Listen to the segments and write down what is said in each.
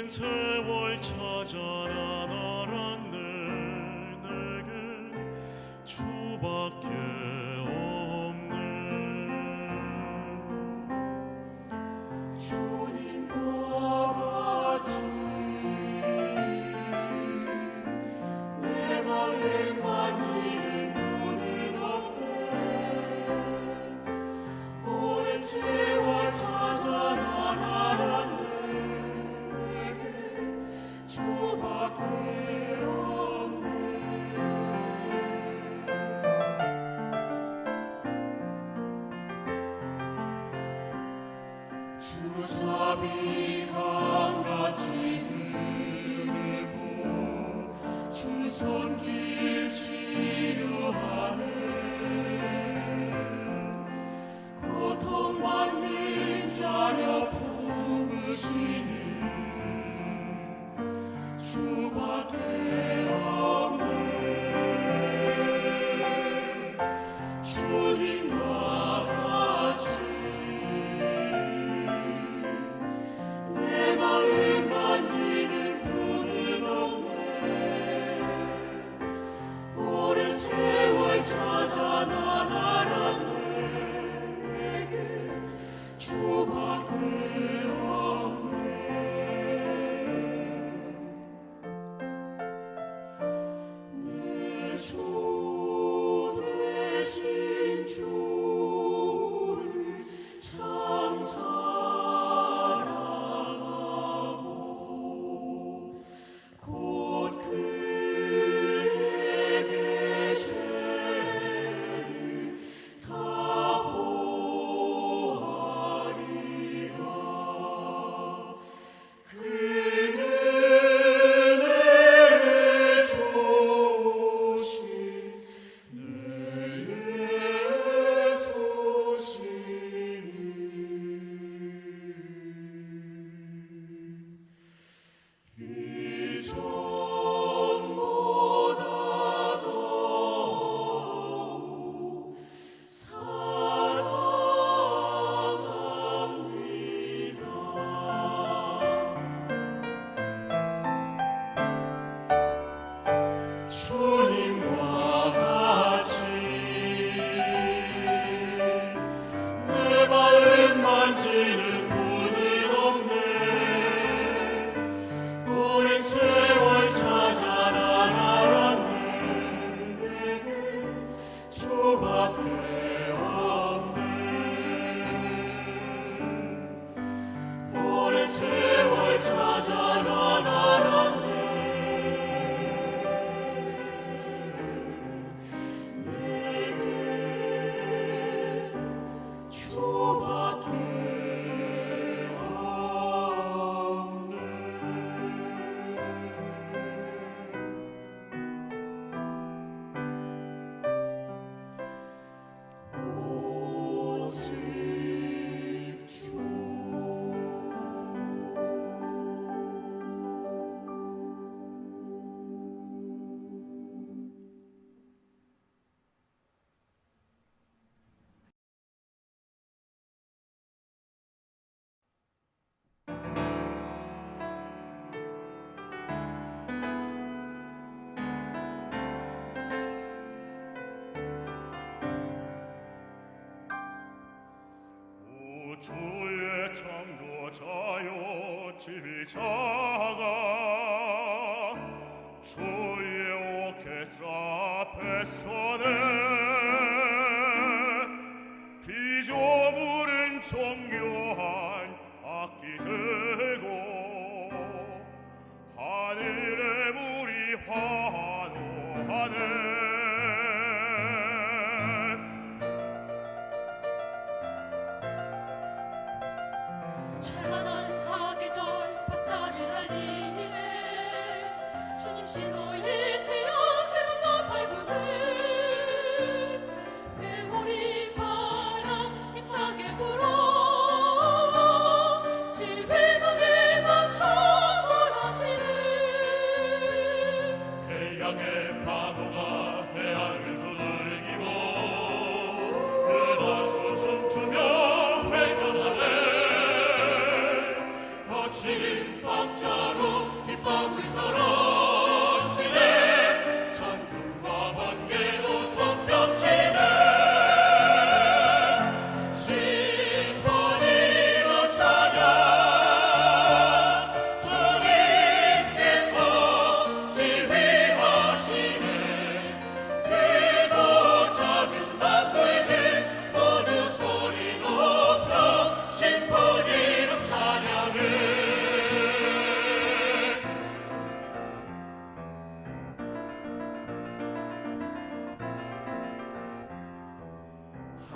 세월 찾아나 날았네. 내겐 주밖에 없네. 주님과 같이 내 마음 만지는 분은 없네. 오랜 세월 찾아나 날았네. 주밖에 없네. 주사비 강같이 흐르고 주 손길 치료하네. 고통받는 자녀 품으시는 주밖에 없네. 주님과 같이 내 마음 만지는 분은 없네. 오랜 세월 찾아나 날았네. 내게 주밖에 없네. 주 대신 주를 참 사랑하고 곧 그에게 죄를 다 보하리라. 그는 은혜를 주신 내 소식을 이전보다 더욱 사랑합니다. 주님과 같이 내 마음 만지는 분은 없네. 오랜 세월 찾아나 날았네. 내게 주밖에 없네. 오랜 세월 찾아나 날았네. 내게 주밖에 없네. 오직 주. 우주의 창조자여 지휘자가 주의 오케스트라 앞에서는 피조물은 정교한 악기 들고 하늘의 물이 환호하네. 찬란한 사계절 밭자리를 알리네. 주님 신호에 태양 새로 나팔부네. 회오리 바람 힘차게 불어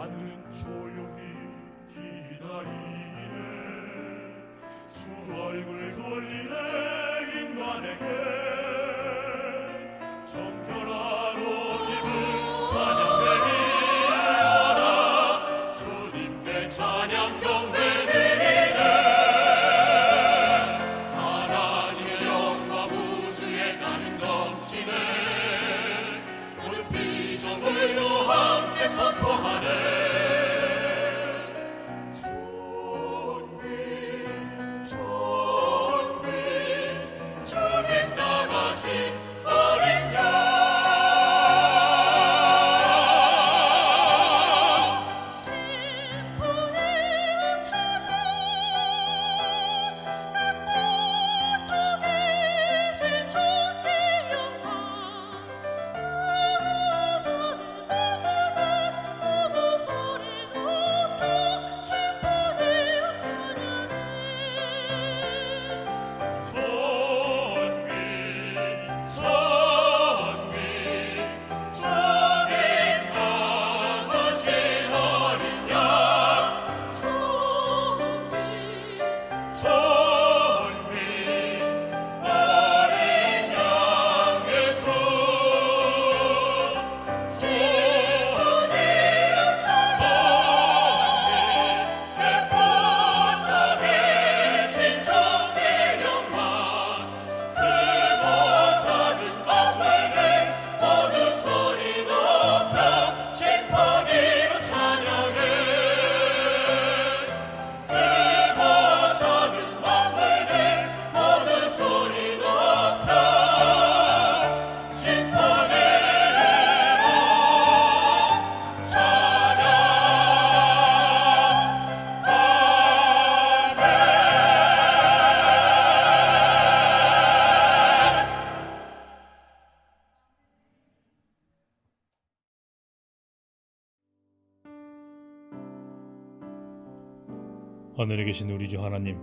하늘은 조용히 기다리네 주 얼굴 돌리네 인간에게 정결한 옷입을 찬양되리라 주님께 찬양 경배드리네 하나님의 영광 우주에 가득 넘치네 모든 피조물도 함께 선포하네 주님 나가신 어린 양 심판의 찬양 날부터 계신 주의 영광 그곳은 마음들 모두 소리 높여 심판의 찬양해 하늘에 계신 우리 주 하나님,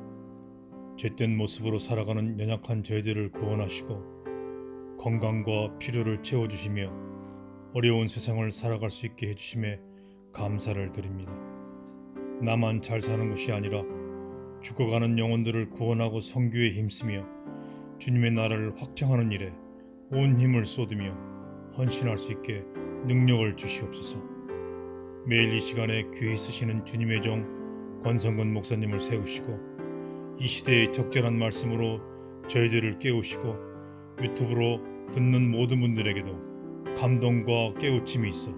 죄된 모습으로 살아가는 연약한 저희들을 구원하시고 건강과 필요를 채워주시며 어려운 세상을 살아갈 수 있게 해주심에 감사를 드립니다. 나만 잘 사는 것이 아니라 죽어가는 영혼들을 구원하고 선교에 힘쓰며 주님의 나라를 확장하는 일에 온 힘을 쏟으며 헌신할 수 있게 능력을 주시옵소서. 매일 이 시간에 귀히 쓰시는 주님의 종 권성근 목사님을 세우시고 이 시대의 적절한 말씀으로 저희들을 깨우시고 유튜브로 듣는 모든 분들에게도 감동과 깨우침이 있어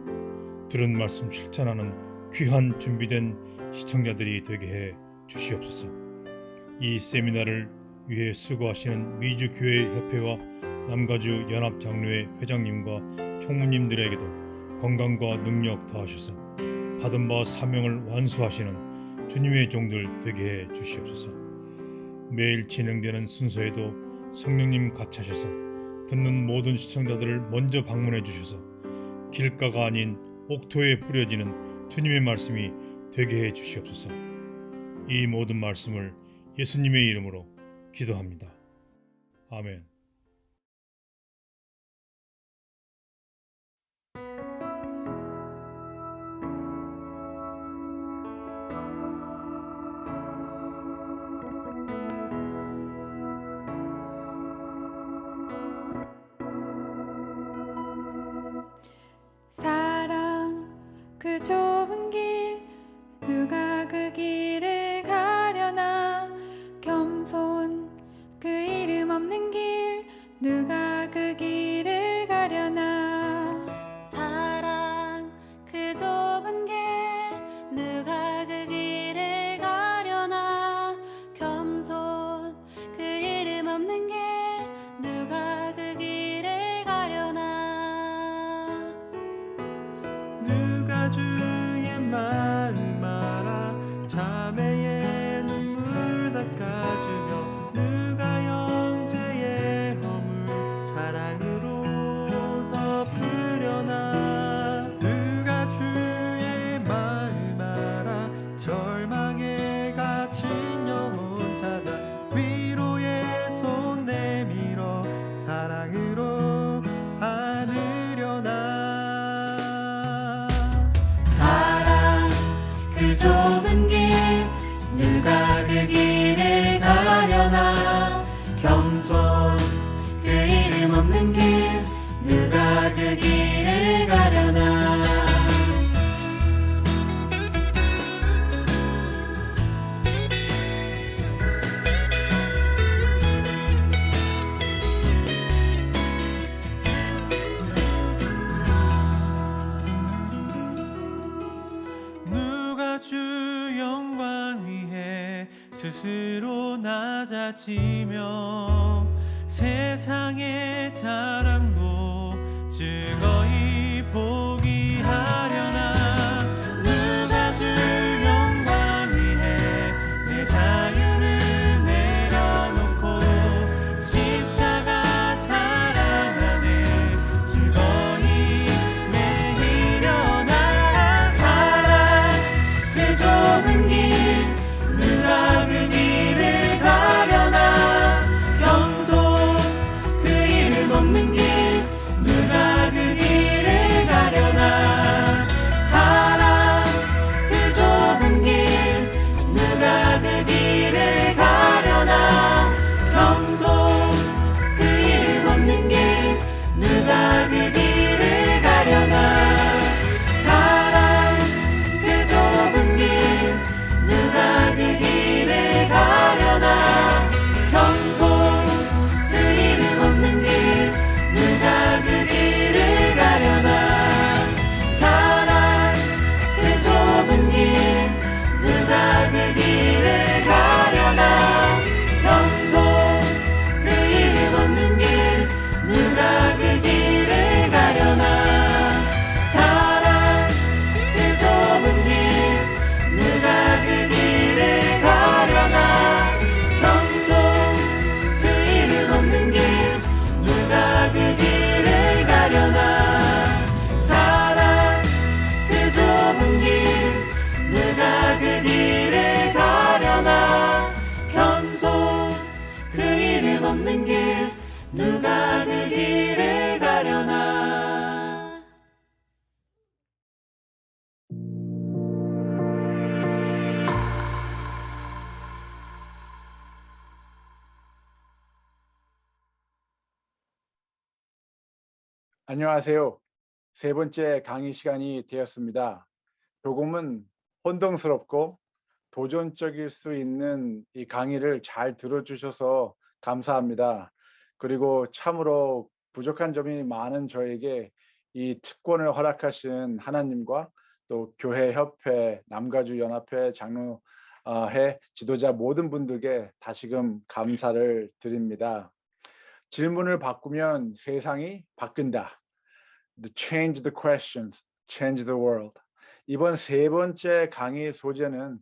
들은 말씀 실천하는 귀한 준비된 시청자들이 되게 해 주시옵소서. 이 세미나를 위해 수고하시는 미주교회협회와 남가주 연합장로회 회장님과 총무님들에게도 건강과 능력 더하셔서 받은 바 사명을 완수하시는 주님의 종들 되게 해 주시옵소서. 매일 진행되는 순서에도 성령님 같이 하셔서 듣는 모든 시청자들을 먼저 방문해 주셔서 길가가 아닌 옥토에 뿌려지는 주님의 말씀이 되게 해 주시옵소서. 이 모든 말씀을 예수님의 이름으로 기도합니다. 아멘. 사랑 그 좁은 길 누가 그 길을 가려나 겸손 그 이름 없는 길 누가 그 길을 가려나 사랑 그 좁은 길 누가 그 길을 가려나 겸손 그 이름 없는 길 누가 그 길을 가려나 누가 주의 마음 알아 자매의 눈물 닦아주며 누가 형제의 허물 좁은 길 누가 그 길을 가려나 겸손 그 이름 없는 길 누가 그 길을 가려나 누가 주 영광 위해 스스로 낮아지며 세상의 자랑도 즐거이 포기하려나 누가 주 영광 위해 내 자유를 내려놓고 십자가 사랑 안에 즐거이 매이려나 사랑 그 좁은 길 누가 그 길을 가려나 겸손 그 이름 없는 길 누가 그 길을 가려나 사랑 그 좁은 길 누가 그 길을 가려나 겸손 그 이름 없는 길 누가 그 길을 가려나 사랑 그 좁은 길 누가 그 길을 가려나 겸손 그 이름 없는 길 누가 그 길을 가려나 사랑 그 좁은 길 누가 그 길을 가려나 겸손 그 이름 없는 길 누가 그 길을 가려나 사랑 그 좁은 길 누가 그 길을 가려나 겸손 그 이름 없는 길 누가 그 길을 가려나 사랑 그 좁은 길 누가 그 길을 가려나 겸손 그 이름 없는 길 누가 그 길을 가려나 안녕하세요. 세 번째 강의 시간이 되었습니다. 조금은 혼동스럽고 도전적일 수 있는 이 강의를 잘 들어주셔서 감사합니다. 그리고 참으로 부족한 점이 많은 저에게 이 특권을 허락하신 하나님과 또 교회 협회, 남가주 연합회 장로회 지도자 모든 분들께 다시금 감사를 드립니다. 질문을 바꾸면 세상이 바뀐다. Change the questions, change the world. 이번 세 번째 강의 소재는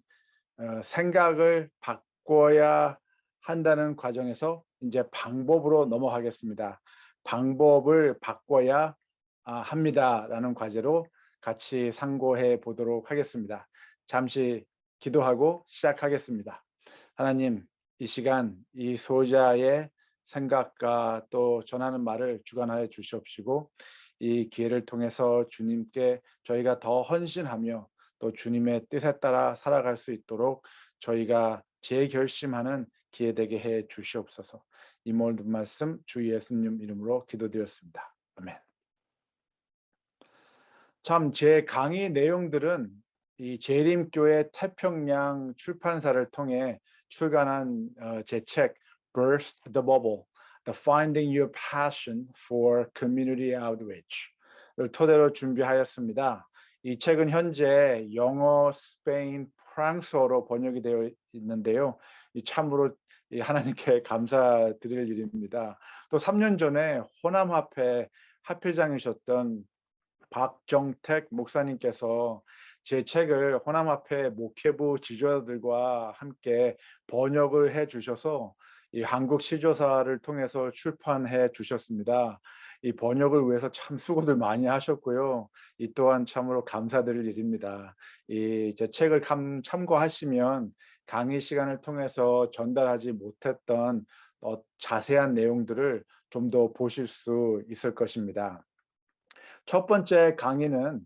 생각을 바꿔야 한다는 과정에서 이제 방법으로 넘어가겠습니다. 방법을 바꿔야 합니다라는 과제로 같이 상고해 보도록 하겠습니다. 잠시 기도하고 시작하겠습니다. 하나님, 이 시간 이 소자의 생각과 또 전하는 말을 주관하여 주시옵시고 이 기회를 통해서 주님께 저희가 더 헌신하며 또 주님의 뜻에 따라 살아갈 수 있도록 저희가 재결심하는 기회 되게 해 주시옵소서. 이 모든 말씀 주 예수님 이름으로 기도드렸습니다. 아멘. 참 제 강의 내용들은 이 재림교회 태평양 출판사를 통해 출간한 제 책 Burst the Bubble, The Finding Your Passion for Community Outreach를 토대로 준비하였습니다. 이 책은 현재 영어, 스페인, 프랑스어로 번역이 되어 있는데요. 이 참으로 하나님께 감사드릴 일입니다. 또 3년 전에 호남합회 합회장이셨던 박정택 목사님께서 제 책을 호남합회 목회부 지도자들과 함께 번역을 해 주셔서 이 한국 시조사를 통해서 출판해 주셨습니다. 이 번역을 위해서 참 수고들 많이 하셨고요. 이 또한 참으로 감사드릴 일입니다. 이 제 책을 참고하시면 강의 시간을 통해서 전달하지 못했던 자세한 내용들을 좀 더 보실 수 있을 것입니다. 첫 번째 강의는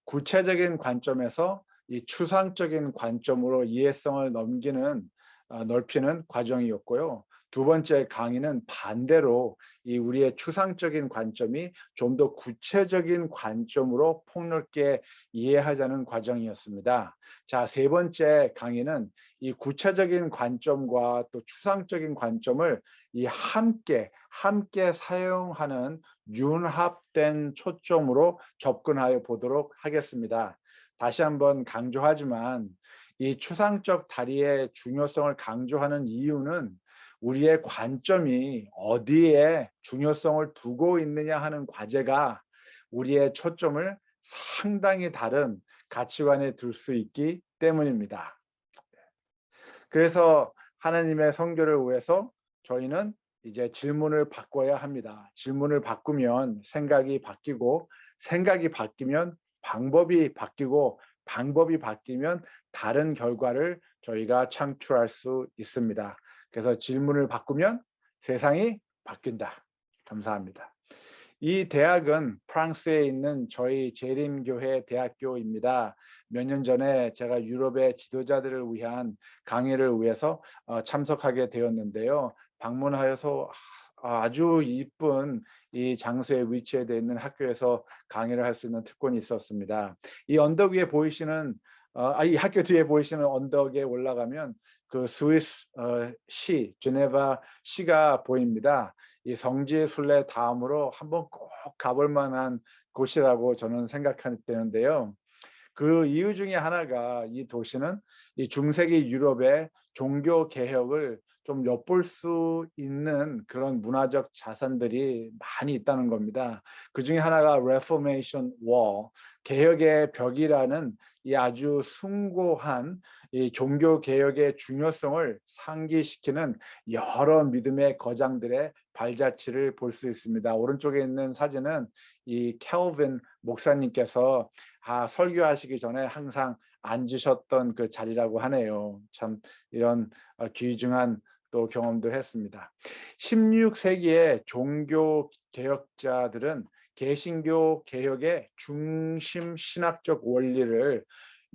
구체적인 관점에서 이 추상적인 관점으로 이해성을 넓히는 과정이었고요. 두 번째 강의는 반대로 이 우리의 추상적인 관점이 좀 더 구체적인 관점으로 폭넓게 이해하자는 과정이었습니다. 자, 세 번째 강의는 이 구체적인 관점과 또 추상적인 관점을 이 함께 사용하는 융합된 초점으로 접근하여 보도록 하겠습니다. 다시 한번 강조하지만 이 추상적 다리의 중요성을 강조하는 이유는 우리의 관점이 어디에 중요성을 두고 있느냐 하는 과제가 우리의 초점을 상당히 다른 가치관에 둘 수 있기 때문입니다. 그래서 하나님의 선교를 위해서 저희는 이제 질문을 바꿔야 합니다. 질문을 바꾸면 생각이 바뀌고, 생각이 바뀌면 방법이 바뀌고, 방법이 바뀌면 다른 결과를 저희가 창출할 수 있습니다. 그래서 질문을 바꾸면 세상이 바뀐다. 감사합니다. 이 대학은 프랑스에 있는 저희 재림교회 대학교입니다. 몇 년 전에 제가 유럽의 지도자들을 위한 강의를 위해서 참석하게 되었는데요. 방문하여서 아주 이쁜 이 장소에 위치해 있는 학교에서 강의를 할 수 있는 특권이 있었습니다. 이 언덕 위에 보이시는 이 학교 뒤에 보이시는 언덕에 올라가면 그 스위스 시, 제네바 시가 보입니다. 이 성지의 순례 다음으로 한번 꼭 가볼 만한 곳이라고 저는 생각되는데요. 그 이유 중에 하나가 이 도시는 이 중세기 유럽의 종교 개혁을 좀 엿볼 수 있는 그런 문화적 자산들이 많이 있다는 겁니다. 그 중에 하나가 Reformation Wall, 개혁의 벽이라는 이 아주 숭고한 이 종교 개혁의 중요성을 상기시키는 여러 믿음의 거장들의 발자취를 볼 수 있습니다. 오른쪽에 있는 사진은 이 켈빈 목사님께서 설교하시기 전에 항상 앉으셨던 그 자리라고 하네요. 참 이런 귀중한 또 경험도 했습니다. 16세기의 종교 개혁자들은 개신교 개혁의 중심 신학적 원리를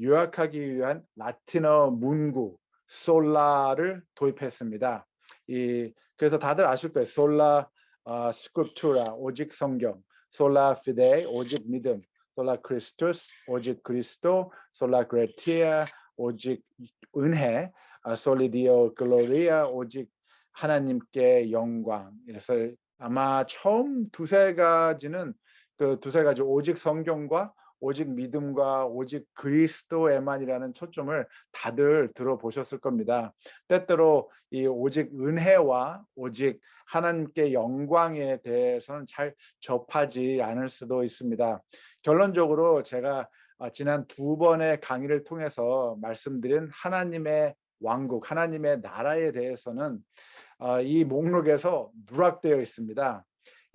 요약하기 위한 라틴어 문구 솔라를 도입했습니다. 그래서 다들 아실 거예요. 솔라 스크립투라 오직 성경, 솔라 피데 오직 믿음, 솔라 크리스투스 오직 그리스도, 솔라 그레티아 오직 은혜, 솔리디오 글로리아 오직 하나님께 영광. 그래서 아마 처음 두세 가지 오직 성경과 오직 믿음과 오직 그리스도에만이라는 초점을 다들 들어보셨을 겁니다. 때때로 이 오직 은혜와 오직 하나님께 영광에 대해서는 잘 접하지 않을 수도 있습니다. 결론적으로 제가 지난 두 번의 강의를 통해서 말씀드린 하나님의 왕국, 하나님의 나라에 대해서는 이 목록에서 누락되어 있습니다.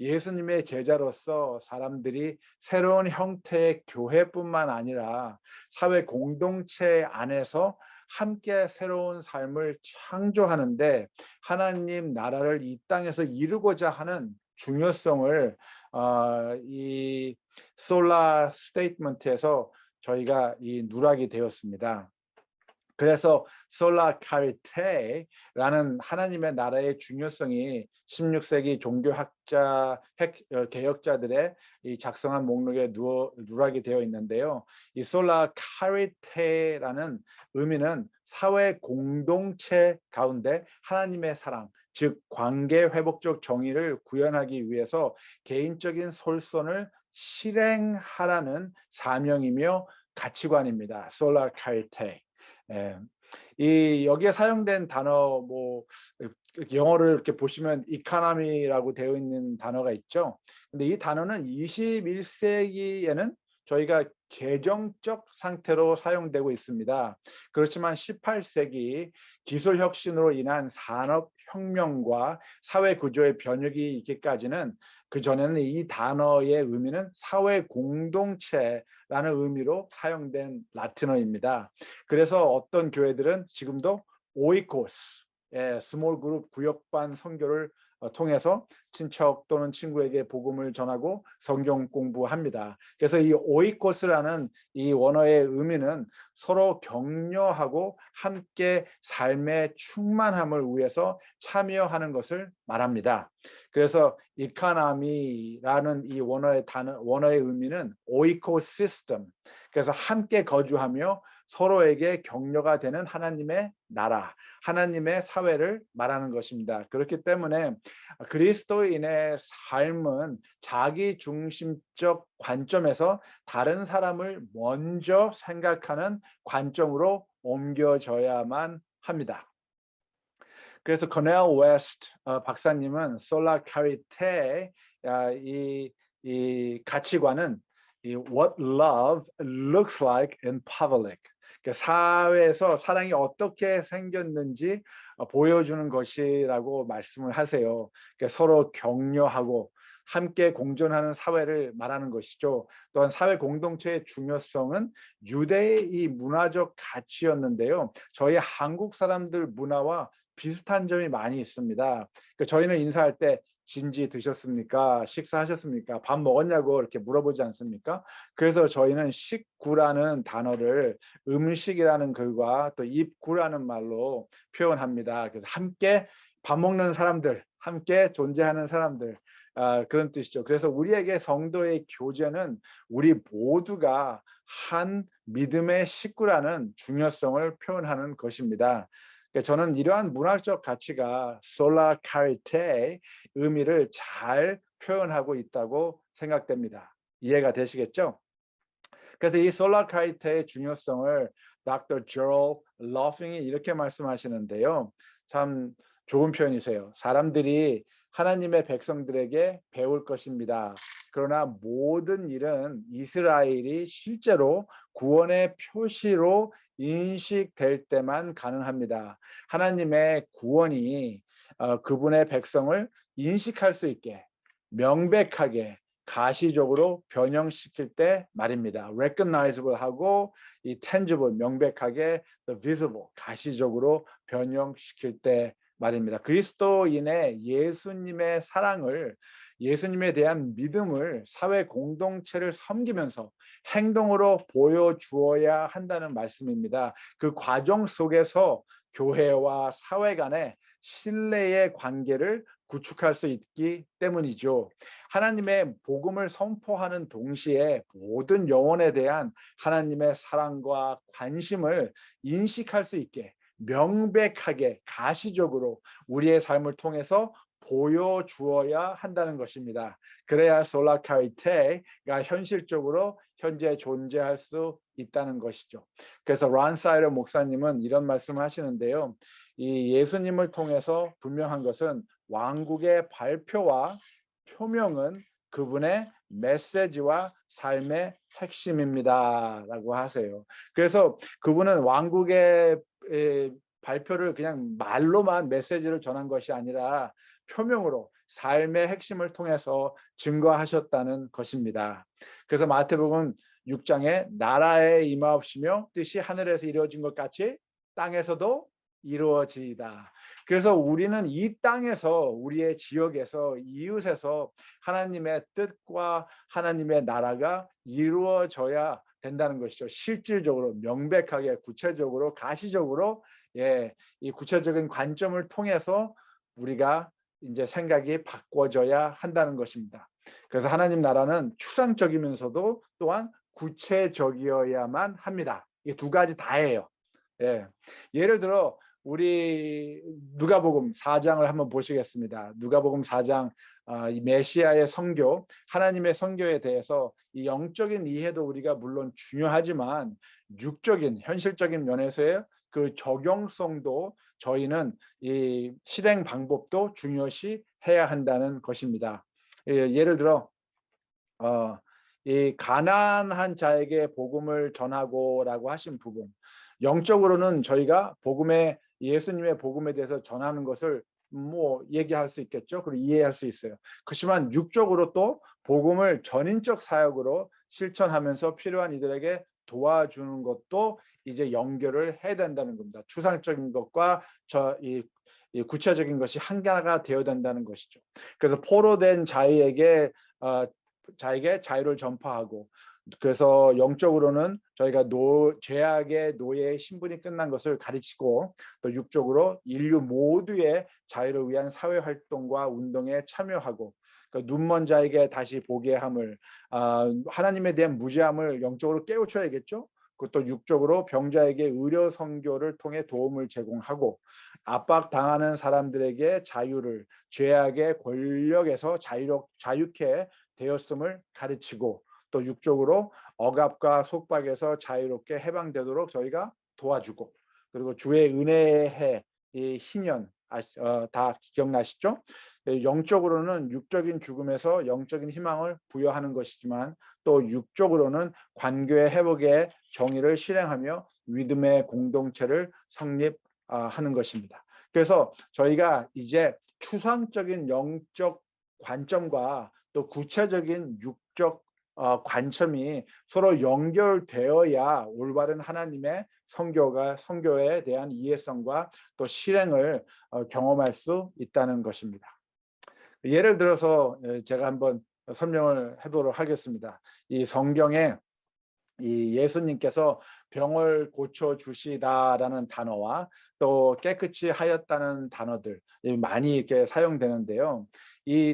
예수님의 제자로서 사람들이 새로운 형태의 교회뿐만 아니라 사회 공동체 안에서 함께 새로운 삶을 창조하는데 하나님 나라를 이 땅에서 이루고자 하는 중요성을 이 솔라 스테이트먼트에서 저희가 이 누락이 되었습니다. 그래서 솔라 카리테라는 하나님의 나라의 중요성이 16세기 종교학자 개혁자들의 이 작성한 목록에 누락이 되어 있는데요. 이 솔라 카리테라는 의미는 사회 공동체 가운데 하나님의 사랑, 즉 관계 회복적 정의를 구현하기 위해서 개인적인 솔선을 실행하라는 사명이며 가치관입니다. 솔라 카리테. 여기에 사용된 단어 영어를 이렇게 보시면 economy라고 되어 있는 단어가 있죠. 근데 이 단어는 21세기에는 저희가 재정적 상태로 사용되고 있습니다. 그렇지만 18세기 기술 혁신으로 인한 산업 혁명과 사회 구조의 변혁이 있기까지는 그 전에는 이 단어의 의미는 사회 공동체라는 의미로 사용된 라틴어입니다. 그래서 어떤 교회들은 지금도 오이코스, 스몰 그룹 구역반 선교를 통해서 친척 또는 친구에게 복음을 전하고 성경 공부합니다. 그래서 이 오이코스라는 이 원어의 의미는 서로 격려하고 함께 삶의 충만함을 위해서 참여하는 것을 말합니다. 그래서 이카나미라는 이 원어의 의미는 오이코시스템, 그래서 함께 거주하며 서로에게 격려가 되는 하나님의 나라, 하나님의 사회를 말하는 것입니다. 그렇기 때문에 그리스도인의 삶은 자기 중심적 관점에서 다른 사람을 먼저 생각하는 관점으로 옮겨져야만 합니다. 그래서 커넬 웨스트 박사님은 솔라 카리테 이 가치관은 이 what love looks like in public, 사회에서 사랑이 어떻게 생겼는지 보여주는 것이라고 말씀을 하세요. 서로 격려하고 함께 공존하는 사회를 말하는 것이죠. 또한 사회 공동체의 중요성은 유대의 이 문화적 가치였는데요. 저희 한국 사람들 문화와 비슷한 점이 많이 있습니다. 저희는 인사할 때 진지 드셨습니까? 식사하셨습니까? 밥 먹었냐고 이렇게 물어보지 않습니까? 그래서 저희는 식구라는 단어를 음식이라는 글과 또 입구라는 말로 표현합니다. 그래서 함께 밥 먹는 사람들, 함께 존재하는 사람들, 그런 뜻이죠. 그래서 우리에게 성도의 교제는 우리 모두가 한 믿음의 식구라는 중요성을 표현하는 것입니다. 저는 이러한 문화적 가치가 솔라 카리테의 의미를 잘 표현하고 있다고 생각됩니다. 이해가 되시겠죠? 그래서 이 솔라 카리테의 중요성을 Dr. Joel Lofing이 이렇게 말씀하시는데요. 참 좋은 표현이세요. 사람들이 하나님의 백성들에게 배울 것입니다. 그러나 모든 일은 이스라엘이 실제로 구원의 표시로 인식될 때만 가능합니다. 하나님의 구원이 그분의 백성을 인식할 수 있게 명백하게 가시적으로 변형시킬 때 말입니다. recognizable 하고 이 tangible 명백하게 the visible 가시적으로 변형시킬 때 말입니다. 그리스도인의 예수님의 사랑을, 예수님에 대한 믿음을 사회 공동체를 섬기면서 행동으로 보여주어야 한다는 말씀입니다. 그 과정 속에서 교회와 사회 간의 신뢰의 관계를 구축할 수 있기 때문이죠. 하나님의 복음을 선포하는 동시에 모든 영혼에 대한 하나님의 사랑과 관심을 인식할 수 있게 명백하게 가시적으로 우리의 삶을 통해서 보여주어야 한다는 것입니다. 그래야 솔라 카리테가 현실적으로 현재 존재할 수 있다는 것이죠. 그래서 란 사이러 목사님은 이런 말씀을 하시는데요. 이 예수님을 통해서 분명한 것은 왕국의 발표와 표명은 그분의 메시지와 삶의 핵심입니다 라고 하세요. 그래서 그분은 왕국의 발표를 그냥 말로만 메시지를 전한 것이 아니라 표명으로 삶의 핵심을 통해서 증거하셨다는 것입니다. 그래서 마태복음 6장에 나라에 임하옵시며 뜻이 하늘에서 이루어진 것 같이 땅에서도 이루어지이다. 그래서 우리는 이 땅에서 우리의 지역에서 이웃에서 하나님의 뜻과 하나님의 나라가 이루어져야 된다는 것이죠. 실질적으로 명백하게 구체적으로 가시적으로 이 구체적인 관점을 통해서 우리가 이제 생각이 바꿔져야 한다는 것입니다. 그래서 하나님 나라는 추상적이면서도 또한 구체적이어야만 합니다. 이게 두 가지 다예요. 예를 들어 우리 누가복음 4장을 한번 보시겠습니다. 누가복음 4장 이 메시아의 선교, 하나님의 선교에 대해서 이 영적인 이해도 우리가 물론 중요하지만 육적인 현실적인 면에서의 그 적용성도 저희는 이 실행 방법도 중요시 해야 한다는 것입니다. 예를 들어 이 가난한 자에게 복음을 전하고라고 하신 부분, 영적으로는 저희가 예수님의 복음에 대해서 전하는 것을 뭐 얘기할 수 있겠죠. 그리고 이해할 수 있어요. 그렇지만 육적으로 또 복음을 전인적 사역으로 실천하면서 필요한 이들에게 도와주는 것도 이제 연결을 해야 된다는 겁니다. 추상적인 것과 이 이 구체적인 것이 하나가 되어야 된다는 것이죠. 그래서 포로된 자에게 자유를 전파하고, 그래서 영적으로는 저희가 죄악의 노예의 신분이 끝난 것을 가르치고, 또 육적으로 인류 모두의 자유를 위한 사회 활동과 운동에 참여하고, 눈먼 자에게 다시 보게 함을, 하나님에 대한 무죄함을 영적으로 깨우쳐야겠죠. 그것도 육적으로 병자에게 의료 선교를 통해 도움을 제공하고, 압박당하는 사람들에게 자유를, 죄악의 권력에서 자유케 되었음을 가르치고, 또 육적으로 억압과 속박에서 자유롭게 해방되도록 저희가 도와주고, 그리고 주의 은혜의 해, 이 희년 다 기억나시죠? 영적으로는 육적인 죽음에서 영적인 희망을 부여하는 것이지만, 또 육적으로는 관계의 회복의 정의를 실행하며 믿음의 공동체를 성립하는 것입니다. 그래서 저희가 이제 추상적인 영적 관점과 또 구체적인 육적 관점이 서로 연결되어야 올바른 하나님의 선교에 대한 이해성과 또 실행을 경험할 수 있다는 것입니다. 예를 들어서 제가 한번 설명을 해보도록 하겠습니다. 이 성경에 이 예수님께서 병을 고쳐 주시다라는 단어와 또 깨끗이 하였다는 단어들 많이 이렇게 사용되는데요.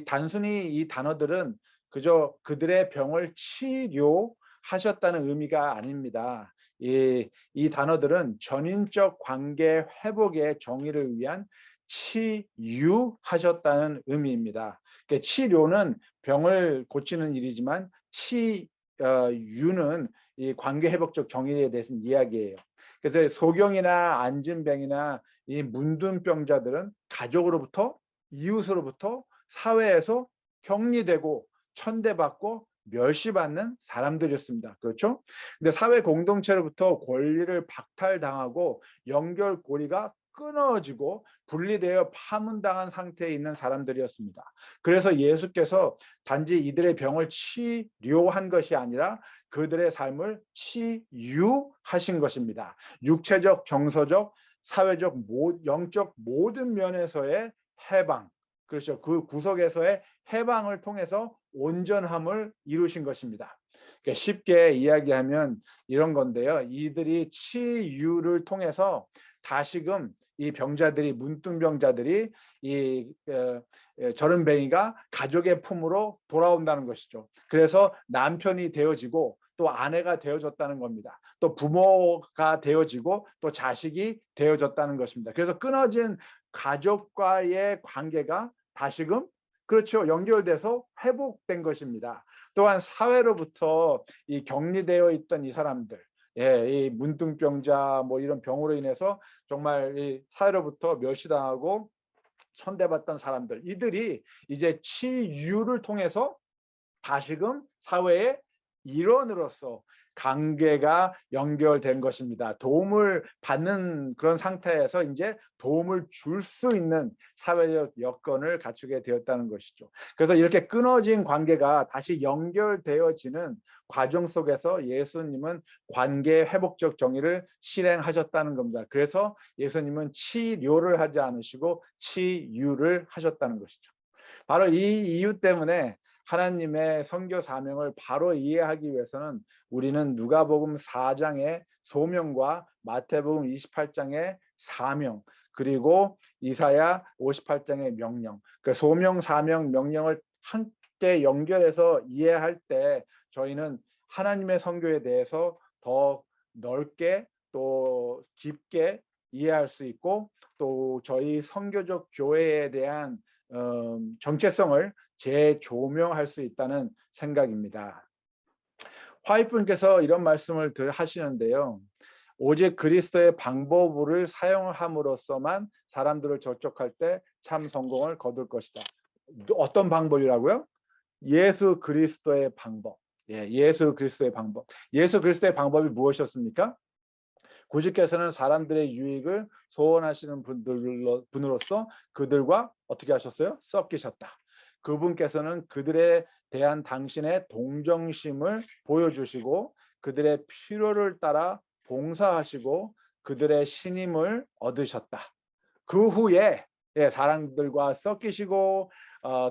단순히 이 단어들은 그저 그들의 병을 치료하셨다는 의미가 아닙니다. 이 단어들은 전인적 관계 회복의 정의를 위한 치유하셨다는 의미입니다. 그러니까 치료는 병을 고치는 일이지만 치유는 이 관계 회복적 정의에 대해서 이야기해요. 그래서 소경이나 안진병이나 이 문둥병자들은 가족으로부터, 이웃으로부터, 사회에서 격리되고 천대받고 멸시받는 사람들이었습니다. 그렇죠? 근데 사회 공동체로부터 권리를 박탈당하고 연결고리가 끊어지고 분리되어 파문당한 상태에 있는 사람들이었습니다. 그래서 예수께서 단지 이들의 병을 치료한 것이 아니라 그들의 삶을 치유하신 것입니다. 육체적, 정서적, 사회적, 영적 모든 면에서의 해방, 그렇죠. 그 구석에서의 해방을 통해서 온전함을 이루신 것입니다. 그러니까 쉽게 이야기하면 이런 건데요. 이들이 치유를 통해서 다시금 이 병자들이, 문둥병자들이 저른뱅이가 가족의 품으로 돌아온다는 것이죠. 그래서 남편이 되어지고 또 아내가 되어졌다는 겁니다. 또 부모가 되어지고 또 자식이 되어졌다는 것입니다. 그래서 끊어진 가족과의 관계가 다시금, 그렇죠, 연결돼서 회복된 것입니다. 또한 사회로부터 이 격리되어 있던 이 사람들, 이 문둥병자 뭐 이런 병으로 인해서 정말 이 사회로부터 멸시당하고 천대받던 사람들, 이들이 이제 치유를 통해서 다시금 사회의 일원으로서 관계가 연결된 것입니다. 도움을 받는 그런 상태에서 이제 도움을 줄 수 있는 사회적 여건을 갖추게 되었다는 것이죠. 그래서 이렇게 끊어진 관계가 다시 연결되어지는 과정 속에서 예수님은 관계 회복적 정의를 실행하셨다는 겁니다. 그래서 예수님은 치료를 하지 않으시고 치유를 하셨다는 것이죠. 바로 이 이유 때문에 하나님의 선교 사명을 바로 이해하기 위해서는 우리는 누가복음 4장의 소명과 마태복음 28장의 사명, 그리고 이사야 58장의 명령, 그 소명, 사명, 명령을 함께 연결해서 이해할 때 저희는 하나님의 선교에 대해서 더 넓게 또 깊게 이해할 수 있고, 또 저희 선교적 교회에 대한 정체성을 재조명할 수 있다는 생각입니다. 화이트분께서 이런 말씀을 하시는데요. 오직 그리스도의 방법을 사용함으로써만 사람들을 접촉할 때 참 성공을 거둘 것이다. 어떤 방법이라고요? 예수 그리스도의 방법. 예수 그리스도의 방법. 예수 그리스도의 방법이 무엇이었습니까? 구주께서는 사람들의 유익을 소원하시는 분으로서 그들과 어떻게 하셨어요? 섞이셨다. 그분께서는 그들에 대한 당신의 동정심을 보여주시고 그들의 필요를 따라 봉사하시고 그들의 신임을 얻으셨다. 그 후에 예, 사람들과 섞이시고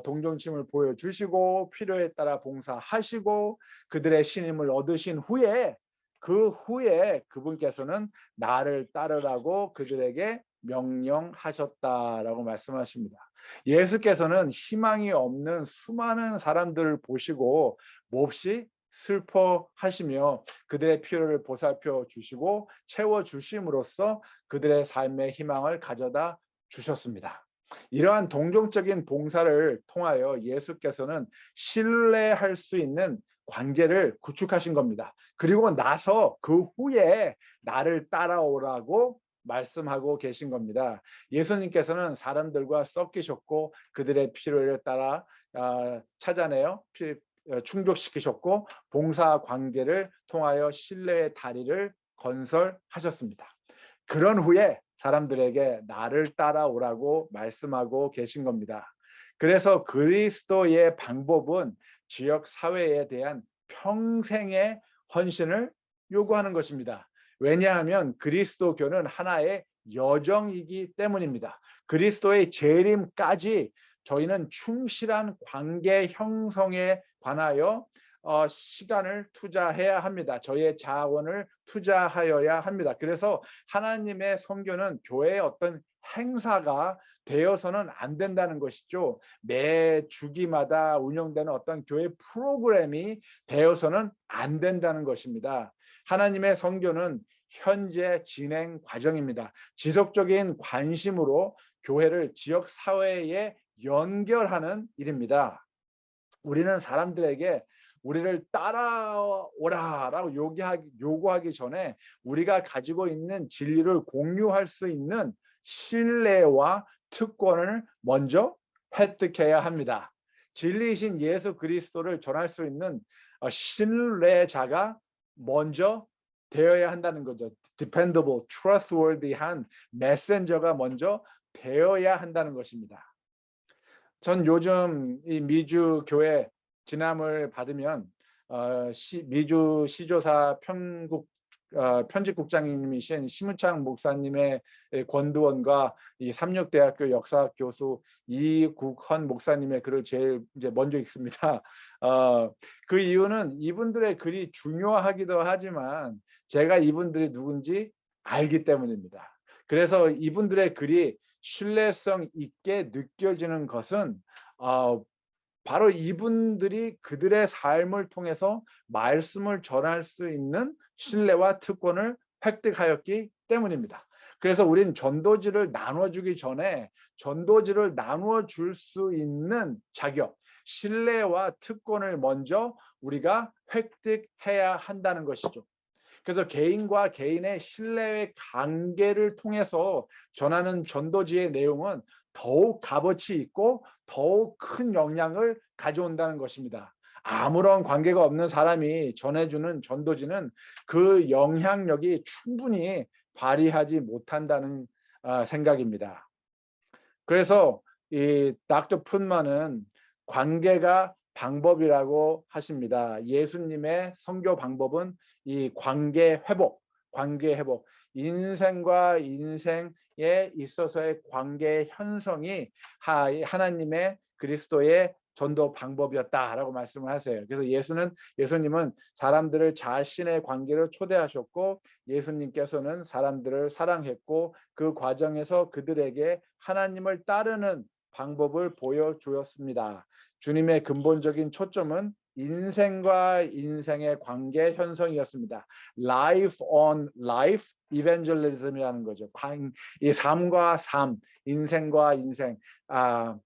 동정심을 보여주시고 필요에 따라 봉사하시고 그들의 신임을 얻으신 후에 그 후에 그분께서는 나를 따르라고 그들에게 명령하셨다라고 말씀하십니다. 예수께서는 희망이 없는 수많은 사람들을 보시고 몹시 슬퍼하시며 그들의 필요를 보살펴 주시고 채워 주심으로써 그들의 삶의 희망을 가져다 주셨습니다. 이러한 동정적인 봉사를 통하여 예수께서는 신뢰할 수 있는 관계를 구축하신 겁니다. 그리고 나서 그 후에 나를 따라오라고 말씀하고 계신 겁니다. 예수님께서는 사람들과 섞이셨고 그들의 필요에 따라 찾아내어 충족시키셨고 봉사 관계를 통하여 신뢰의 다리를 건설하셨습니다. 그런 후에 사람들에게 나를 따라오라고 말씀하고 계신 겁니다. 그래서 그리스도의 방법은 지역 사회에 대한 평생의 헌신을 요구하는 것입니다. 왜냐하면 그리스도교는 하나의 여정이기 때문입니다. 그리스도의 재림까지 저희는 충실한 관계 형성에 관하여 시간을 투자해야 합니다. 저희의 자원을 투자하여야 합니다. 그래서 하나님의 선교는 교회의 어떤 행사가 되어서는 안 된다는 것이죠. 매 주기마다 운영되는 어떤 교회 프로그램이 되어서는 안 된다는 것입니다. 하나님의 선교는 현재 진행 과정입니다. 지속적인 관심으로 교회를 지역 사회에 연결하는 일입니다. 우리는 사람들에게 우리를 따라오라라고 요구하기 전에 우리가 가지고 있는 진리를 공유할 수 있는 신뢰와 특권을 먼저 획득해야 합니다. 진리이신 예수 그리스도를 전할 수 있는 신뢰자가 먼저 되어야 한다는 거죠. dependable, trustworthy한 메신저가 먼저 되어야 한다는 것입니다. 전 요즘 이 미주 교회 진함을 받으면 미주 시조사 편집국장님이신 심은창 목사님의 권두원과 이 삼육대학교 역사 교수 이국헌 목사님의 글을 제일 이제 먼저 읽습니다. 그 이유는 이분들의 글이 중요하기도 하지만 제가 이분들이 누군지 알기 때문입니다. 그래서 이분들의 글이 신뢰성 있게 느껴지는 것은 바로 이분들이 그들의 삶을 통해서 말씀을 전할 수 있는 신뢰와 특권을 획득하였기 때문입니다. 그래서 우린 전도지를 나눠주기 전에 전도지를 나누어 줄 수 있는 자격, 신뢰와 특권을 먼저 우리가 획득해야 한다는 것이죠. 그래서 개인과 개인의 신뢰의 관계를 통해서 전하는 전도지의 내용은 더욱 값어치 있고 더욱 큰 영향을 가져온다는 것입니다. 아무런 관계가 없는 사람이 전해주는 전도지는 그 영향력이 충분히 발휘하지 못한다는 생각입니다. 그래서 이 닥터 푼만은 관계가 방법이라고 하십니다. 예수님의 선교 방법은 이 관계 회복, 인생과 인생에 있어서의 관계 형성이 하나님의 그리스도의 전도 방법이었다라고 말씀을 하세요. 그래서 예수님은 사람들을 자신의 관계로 초대하셨고 예수님께서는 사람들을 사랑했고 그 과정에서 그들에게 하나님을 따르는 방법을 보여주었습니다. 주님의 근본적인 초점은 인생과 인생의 관계 현성이었습니다. Life on life evangelism이라는 거죠. 이 삶과 삶, 인생과 인생, 한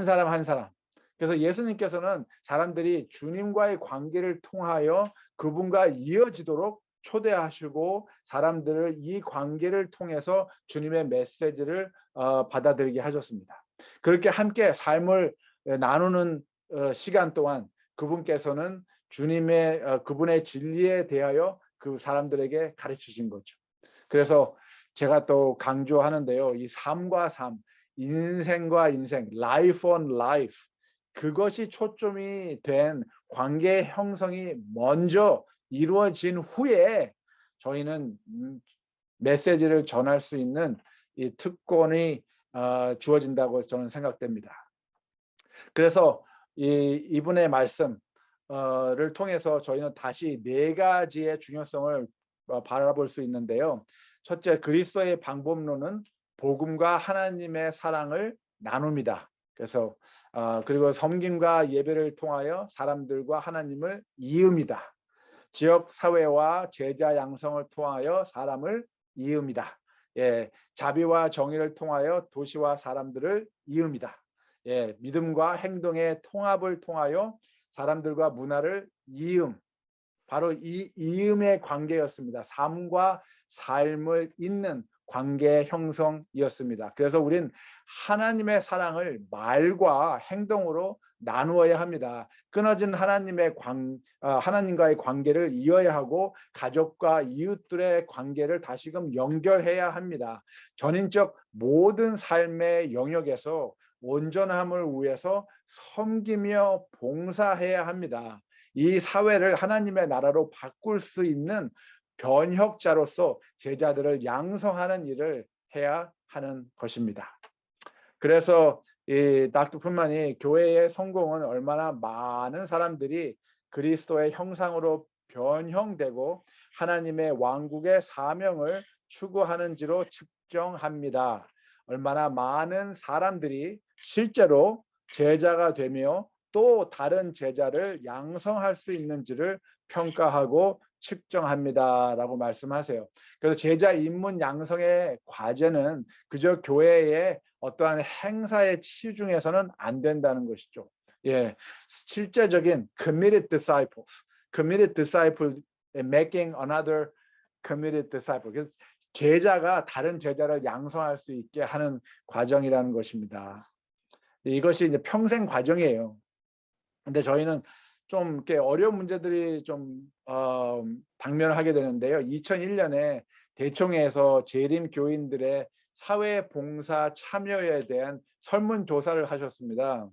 사람 한 사람. 그래서 예수님께서는 사람들이 주님과의 관계를 통하여 그분과 이어지도록 초대하시고 사람들을 이 관계를 통해서 주님의 메시지를 받아들이게 하셨습니다. 그렇게 함께 삶을 나누는 시간 동안 그분께서는 그분의 진리에 대하여 그 사람들에게 가르치신 거죠. 그래서 제가 또 강조하는데요. 이 삶과 삶, 인생과 인생, life on life, 그것이 초점이 된 관계 형성이 먼저 이루어진 후에 저희는 메시지를 전할 수 있는 이 특권이 주어진다고 저는 생각됩니다. 그래서 이분의 말씀을 통해서 저희는 다시 네 가지의 중요성을 바라볼 수 있는데요. 첫째, 그리스도의 방법론은 복음과 하나님의 사랑을 나눕니다. 그래서 그리고 섬김과 예배를 통하여 사람들과 하나님을 이읍니다. 지역 사회와 제자 양성을 통하여 사람을 이읍니다. 예, 자비와 정의를 통하여 도시와 사람들을 이읍니다. 예, 믿음과 행동의 통합을 통하여 사람들과 문화를 이음, 바로 이 이음의 관계였습니다. 삶과 삶을 잇는 관계 형성이었습니다. 그래서 우린 하나님의 사랑을 말과 행동으로 나누어야 합니다. 끊어진 하나님과의 관계를 이어야 하고 가족과 이웃들의 관계를 다시금 연결해야 합니다. 전인적 모든 삶의 영역에서 온전함을 위해서 섬기며 봉사해야 합니다. 이 사회를 하나님의 나라로 바꿀 수 있는 변혁자로서 제자들을 양성하는 일을 해야 하는 것입니다. 그래서 이 닥터 푼만이 교회의 성공은 얼마나 많은 사람들이 그리스도의 형상으로 변형되고 하나님의 왕국의 사명을 추구하는지로 측정합니다. 얼마나 많은 사람들이 실제로 제자가 되며 또 다른 제자를 양성할 수 있는지를 평가하고 측정합니다라고 말씀하세요. 그래서 제자 입문 양성의 과제는 그저 교회의 어떠한 행사에 치중해서는 안 된다는 것이죠. 예, 실제적인 committed disciple making another committed disciple. 그래서 제자가 다른 제자를 양성할 수 있게 하는 과정이라는 것입니다. 이것이 이제 평생 과정이에요. 근데 저희는 좀 이렇게 어려운 문제들이 좀 당면을 하게 되는데요. 2001년에 대총회에서 재림 교인들의 사회 봉사 참여에 대한 설문조사를 하셨습니다.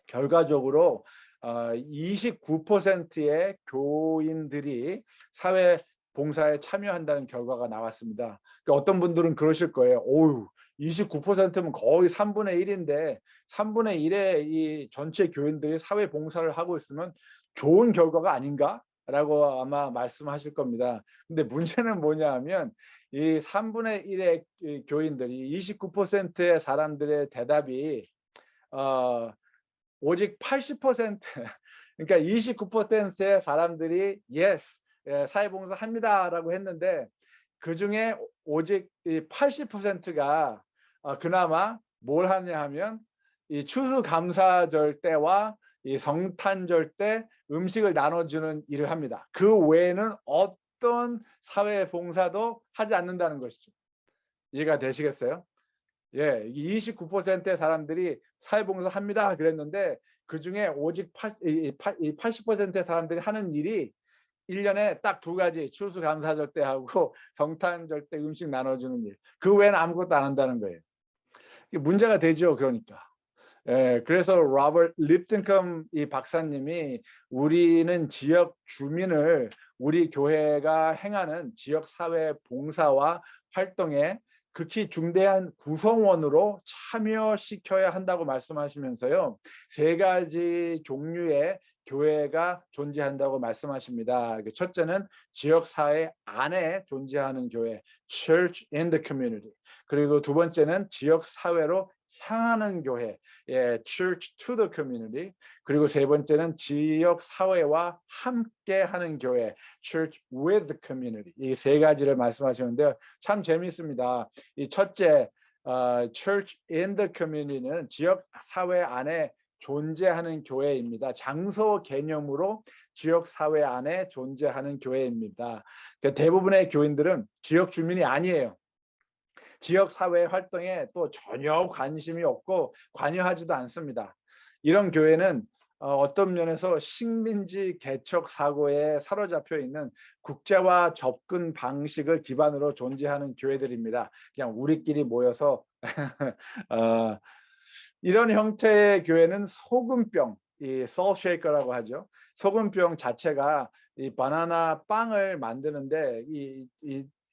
결과적으로 29%의 교인들이 사회 봉사에 참여한다는 결과가 나왔습니다. 그러니까 어떤 분들은 그러실 거예요. 오유, 29%면 거의 3분의 1인데 3분의 1의 이 전체 교인들이 사회 봉사를 하고 있으면 좋은 결과가 아닌가? 라고 아마 말씀하실 겁니다. 근데 문제는 뭐냐 하면 이 3분의 1의 교인들이 29%의 사람들의 대답이 오직 80% 그러니까 29%의 사람들이 yes, 사회봉사 합니다 라고 했는데 그 중에 오직 80%가 그나마 뭘 하냐 하면 이 추수감사절 때와 이 성탄절 때 음식을 나눠주는 일을 합니다. 그 외에는 어떤 사회봉사도 하지 않는다는 것이죠. 이해가 되시겠어요? 예, 29%의 사람들이 사회봉사 합니다 그랬는데 그 중에 오직 80%의 사람들이 하는 일이 1년에 딱 두 가지, 추수감사절 때 하고 성탄절 때 음식 나눠주는 일. 그 외에는 아무것도 안 한다는 거예요. 이게 문제가 되죠. 그러니까. 예, 그래서 로버트 립튼컴 이 박사님이 우리는 지역 주민을 우리 교회가 행하는 지역 사회 봉사와 활동에 극히 중대한 구성원으로 참여시켜야 한다고 말씀하시면서요. 세 가지 종류의 교회가 존재한다고 말씀하십니다. 첫째는 지역 사회 안에 존재하는 교회, Church in the Community. 그리고 두 번째는 지역 사회로 향하는 교회, 예, Church to the Community. 그리고 세 번째는 지역 사회와 함께하는 교회, Church with the Community. 이 세 가지를 말씀하시는데요, 참 재미있습니다. 이 첫째, Church in the Community는 지역 사회 안에 존재하는 교회입니다. 장소 개념으로 지역 사회 안에 존재하는 교회입니다. 그러니까 대부분의 교인들은 지역 주민이 아니에요. 지역 사회 활동에 또 전혀 관심이 없고 관여하지도 않습니다. 이런 교회는 어떤 면에서 식민지 개척 사고에 사로잡혀 있는 국제화 접근 방식을 기반으로 존재하는 교회들입니다. 그냥 우리끼리 모여서 이런 형태의 교회는 소금병, 이 salt shaker라고 하죠. 소금병 자체가 이 바나나 빵을 만드는데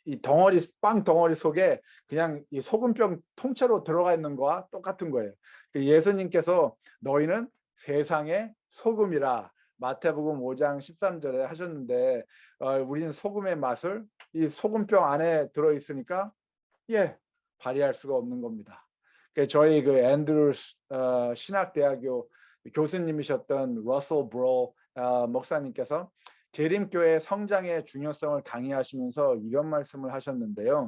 이 덩어리 빵 덩어리 속에 그냥 이 소금병 통째로 들어가 있는 거와 똑같은 거예요. 예수님께서 너희는 세상의 소금이라 마태복음 5장 13절에 하셨는데 우리는 소금의 맛을 이 소금병 안에 들어 있으니까 발휘할 수가 없는 겁니다. 저희 그 앤드루스 신학대학교 교수님이셨던 러셀 브로 목사님께서 재림교회 성장의 중요성을 강의하시면서 이런 말씀을 하셨는데요.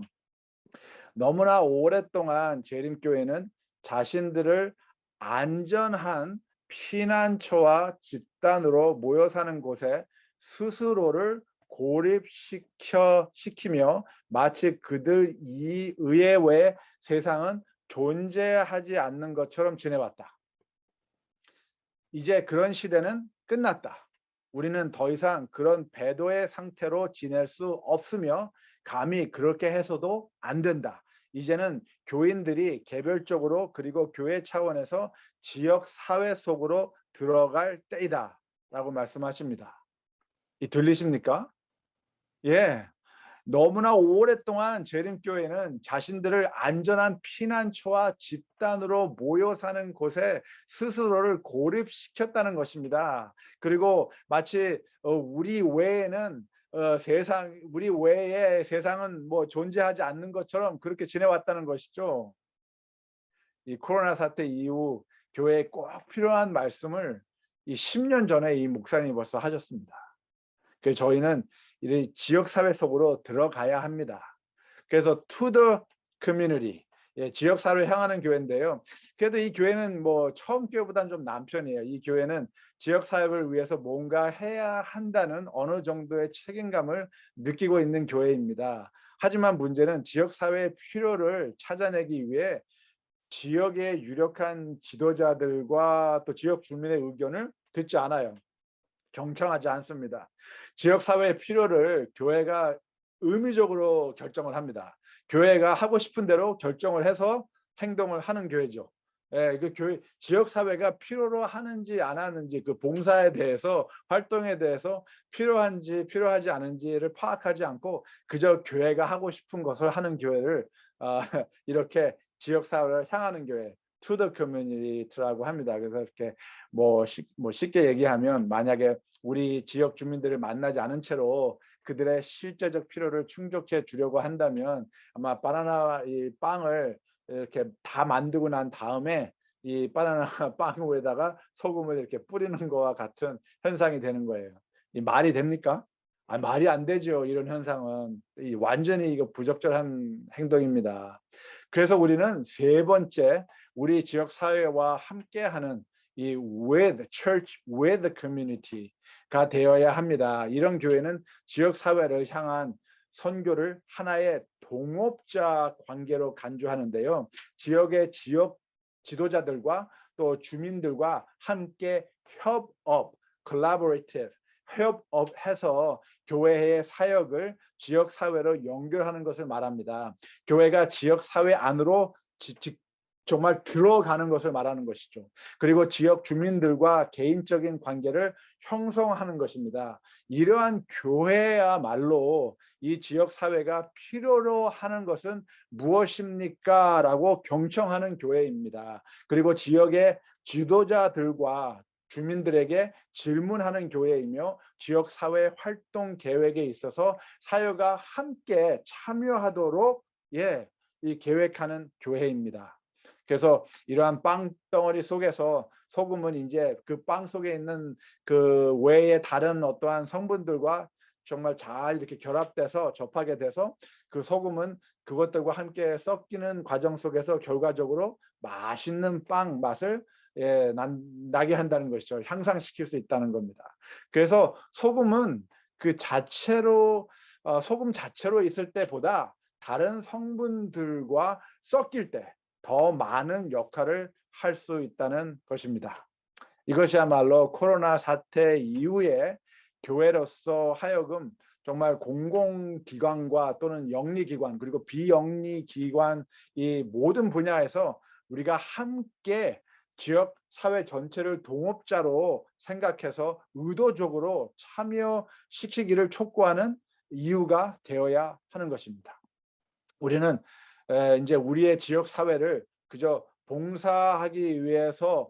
너무나 오랫동안 재림교회는 자신들을 안전한 피난처와 집단으로 모여 사는 곳에 스스로를 고립시키며 마치 그들 이외에 세상은 존재하지 않는 것처럼 지내왔다. 이제 그런 시대는 끝났다. 우리는 더 이상 그런 배도의 상태로 지낼 수 없으며 감히 그렇게 해서도 안 된다. 이제는 교인들이 개별적으로 그리고 교회 차원에서 지역 사회 속으로 들어갈 때이다 라고 말씀하십니다. 들리십니까? 너무나 오랫동안 재림교회는 자신들을 안전한 피난처와 집단으로 모여 사는 곳에 스스로를 고립시켰다는 것입니다. 그리고 마치 우리 외에는 우리 외에 세상은 뭐 존재하지 않는 것처럼 그렇게 지내왔다는 것이죠. 이 코로나 사태 이후 교회에 꼭 필요한 말씀을 이 10년 전에 이 목사님이 벌써 하셨습니다. 그래서 저희는 이 지역 사회 속으로 들어가야 합니다. 그래서 to the community, 지역 사회를 향하는 교회인데요. 그래도 이 교회는 뭐 처음 교회보다는 좀 남편이에요. 이 교회는 지역 사회를 위해서 뭔가 해야 한다는 어느 정도의 책임감을 느끼고 있는 교회입니다. 하지만 문제는 지역 사회의 필요를 찾아내기 위해 지역의 유력한 지도자들과 또 지역 주민의 의견을 듣지 않아요. 경청하지 않습니다. 지역사회의 필요를 교회가 의무적으로 결정을 합니다. 교회가 하고 싶은 대로 결정을 해서 행동을 하는 교회죠. 그 교회 지역사회가 필요로 하는지 안 하는지 그 봉사에 대해서 활동에 대해서 필요한지 필요하지 않은지를 파악하지 않고 그저 교회가 하고 싶은 것을 하는 교회를 이렇게 지역사회를 향하는 교회 to the community라고 합니다. 그래서 이렇게 뭐 쉽게 얘기하면 만약에 우리 지역 주민들을 만나지 않은 채로 그들의 실제적 필요를 충족해 주려고 한다면 아마 바나나 이 빵을 이렇게 다 만들고 난 다음에 이 바나나 빵 위에다가 소금을 이렇게 뿌리는 거와 같은 현상이 되는 거예요. 이 말이 됩니까? 말이 안 되죠. 이런 현상은 완전히 이거 부적절한 행동입니다. 그래서 우리는 세 번째 우리 지역 사회와 함께하는 이 with church with the community가 되어야 합니다. 이런 교회는 지역 사회를 향한 선교를 하나의 동업자 관계로 간주하는데요. 지역의 지역 지도자들과 또 주민들과 함께 협업, collaborative, 협업해서 교회의 사역을 지역 사회로 연결하는 것을 말합니다. 교회가 지역 사회 안으로 정말 들어가는 것을 말하는 것이죠. 그리고 지역 주민들과 개인적인 관계를 형성하는 것입니다. 이러한 교회야말로 이 지역 사회가 필요로 하는 것은 무엇입니까? 라고 경청하는 교회입니다. 그리고 지역의 지도자들과 주민들에게 질문하는 교회이며 지역 사회 활동 계획에 있어서 사회가 함께 참여하도록 이 계획하는 교회입니다. 그래서 이러한 빵덩어리 속에서 소금은 이제 그 빵 속에 있는 그 외의 다른 어떠한 성분들과 정말 잘 이렇게 결합돼서 접하게 돼서 그 소금은 그것들과 함께 섞이는 과정 속에서 결과적으로 맛있는 빵 맛을 나게 한다는 것이죠. 향상시킬 수 있다는 겁니다. 그래서 소금은 그 자체로 소금 자체로 있을 때보다 다른 성분들과 섞일 때 더 많은 역할을 할 수 있다는 것입니다. 이것이야말로 코로나 사태 이후에 교회로서 하여금 정말 공공기관과 또는 영리기관 그리고 비영리기관 이 모든 분야에서 우리가 함께 지역 사회 전체를 동업자로 생각해서 의도적으로 참여시키기를 촉구하는 이유가 되어야 하는 것입니다. 우리는 이제 우리의 지역 사회를 그저 봉사하기 위해서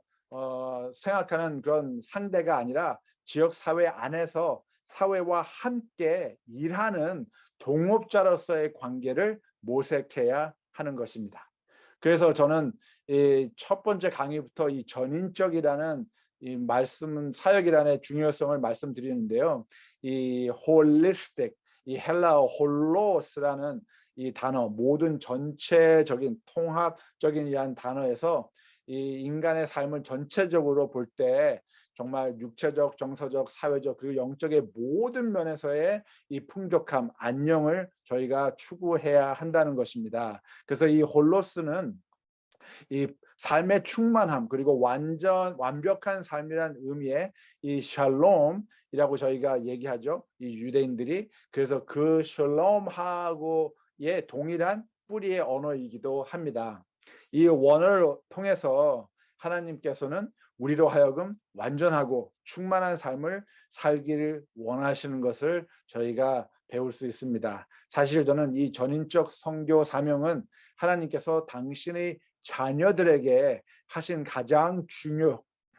생각하는 그런 상대가 아니라 지역 사회 안에서 사회와 함께 일하는 동업자로서의 관계를 모색해야 하는 것입니다. 그래서 저는 이 첫 번째 강의부터 이 전인적이라는 이 말씀 사역이라는 중요성을 말씀드리는데요. 이 holistic, 이 헬라어 홀로스라는 이 단어, 모든 전체적인 통합적인 이한 단어에서 이 인간의 삶을 전체적으로 볼 때 정말 육체적, 정서적, 사회적 그리고 영적의 모든 면에서의 이 풍족함, 안녕을 저희가 추구해야 한다는 것입니다. 그래서 이 홀로스는 이 삶의 충만함 그리고 완벽한 삶이란 의미의 이 샬롬이라고 저희가 얘기하죠. 이 유대인들이. 그래서 그 샬롬하고의 동일한 뿌리의 언어이기도 합니다. 이 원어를 통해서 하나님께서는 우리로 하여금 완전하고 충만한 삶을 살기를 원하시는 것을 저희가 배울 수 있습니다. 사실 저는 이 전인적 선교 사명은 하나님께서 당신의 자녀들에게 하신 가장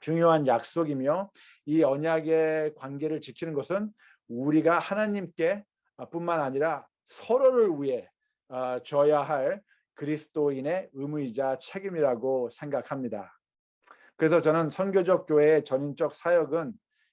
중요한 약속이며 이 언약의 관계를 지키는 것은 우리가 하나님께 뿐만 아니라 서로를 위해 져야 할 그리스도인의 의무이자 책임이라고 생각합니다. 그래서 저는 선교적 교회의 전인적 사역은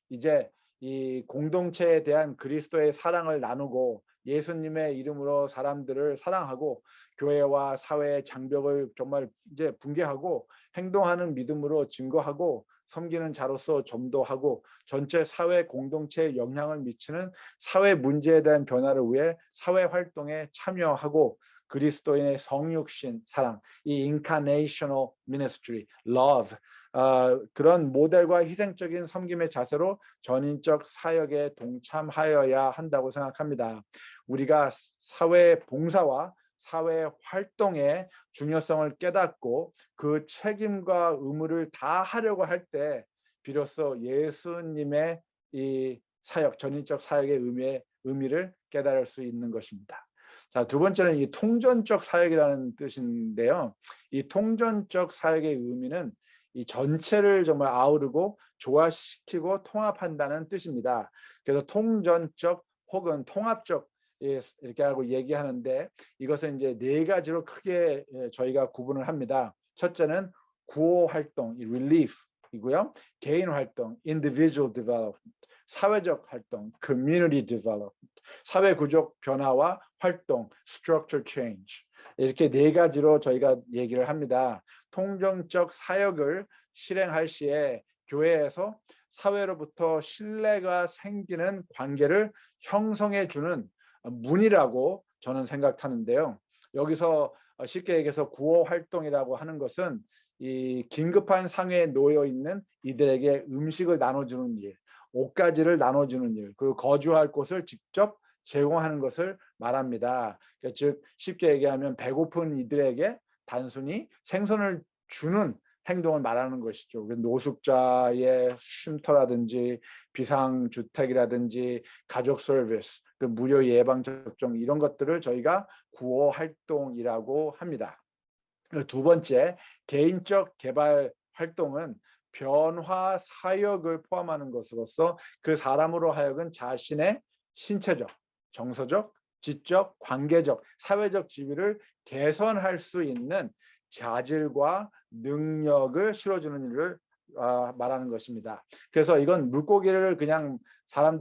이제 이 공동체에 대한 그리스도의 사랑을 나누고 예수님의 이름으로 사람들을 사랑하고 교회와 사회의 장벽을 정말 이제 붕괴하고 행동하는 믿음으로 증거하고 섬기는 자로서 전도하고 전체 사회 공동체에 영향을 미치는 사회 문제에 대한 변화를 위해 사회 활동에 참여하고 그리스도인의 성육신 사랑, 이 incarnational ministry, love 그런 모델과 희생적인 섬김의 자세로 전인적 사역에 동참하여야 한다고 생각합니다. 우리가 사회 봉사와 사회 활동의 중요성을 깨닫고 그 책임과 의무를 다 하려고 할 때 비로소 예수님의 이 사역, 전인적 사역의 의미를 깨달을 수 있는 것입니다. 자, 두 번째는 이 통전적 사역이라는 뜻인데요. 이 통전적 사역의 의미는 이 전체를 정말 아우르고 조화시키고 통합한다는 뜻입니다. 그래서 통전적 혹은 통합적 이렇게 하고 얘기하는데 이것은 이제 네 가지로 크게 저희가 구분을 합니다. 첫째는 구호 활동, relief이고요. 개인 활동, individual development, 사회적 활동, community development, 사회 구조 변화와 활동, structure change. 이렇게 네 가지로 저희가 얘기를 합니다. 통전적 사역을 실행할 시에 교회에서 사회로부터 신뢰가 생기는 관계를 형성해 주는 문이라고 저는 생각하는데요. 여기서 쉽게 얘기해서 구호 활동이라고 하는 것은 이 긴급한 상황에 놓여 있는 이들에게 음식을 나눠주는 일, 옷가지를 나눠주는 일, 그리고 거주할 곳을 직접 제공하는 것을 말합니다. 즉 쉽게 얘기하면 배고픈 이들에게 단순히 생선을 주는 행동을 말하는 것이죠. 노숙자의 쉼터라든지 비상주택이라든지 가족 서비스, 그 무료 예방접종 이런 것들을 저희가 구호 활동이라고 합니다. 두 번째, 개인적 개발 활동은 변화 사역을 포함하는 것으로서 그 사람으로 하여금 자신의 신체적, 정서적, 지적, 관계적, 사회적 지위를 개선할 수 있는 자질과 능력을 실어주는 일을 말하는 것입니다. 그래서 이건 물고기를 그냥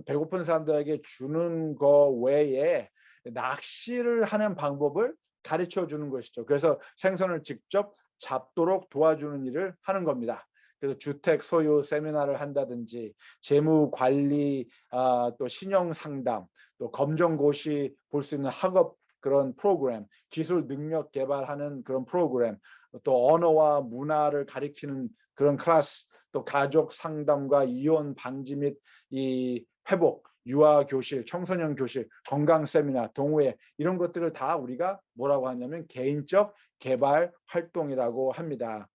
배고픈 사람들에게 주는 거 외에 낚시를 하는 방법을 가르쳐 주는 것이죠. 그래서 생선을 직접 잡도록 도와주는 일을 하는 겁니다. 그래서 주택 소유 세미나를 한다든지 재무 관리, 또 신용 상담, 또 검정고시 볼 수 있는 학업 그런 프로그램, 기술 능력 개발하는 그런 프로그램, 또 언어와 문화를 가리키는 그런 클래스, 또 가족 상담과 이혼 방지 및 이 회복, 유아 교실, 청소년 교실, 건강 세미나, 동호회 이런 것들을 다 우리가 뭐라고 하냐면 개인적 개발 활동이라고 합니다.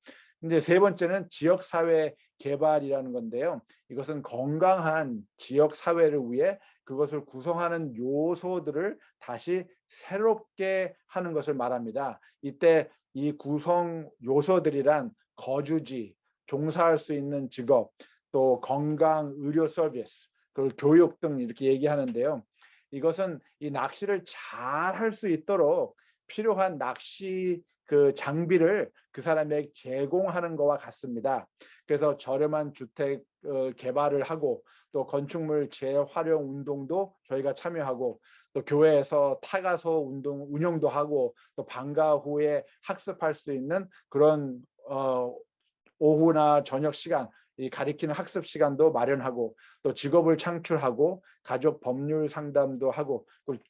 이제 세 번째는 지역 사회 개발이라는 건데요. 이것은 건강한 지역 사회를 위해 그것을 구성하는 요소들을 다시 새롭게 하는 것을 말합니다. 이때 이 구성 요소들이란 거주지, 종사할 수 있는 직업, 또 건강, 의료 서비스, 그리고 교육 등 이렇게 얘기하는데요. 이것은 이 낚시를 잘 할 수 있도록 필요한 낚시 그 장비를 그 사람에게 제공하는 것과 같습니다. 그래서 저렴한 주택 개발을 하고 또 건축물 재활용 운동도 저희가 참여하고 또 교회에서 타가소 운동 운영도 하고 또 방과 후에 학습할 수 있는 그런 오후나 저녁 시간 이 가리키는 학습 시간도 마련하고 또 직업을 창출하고 가족 법률 상담도 하고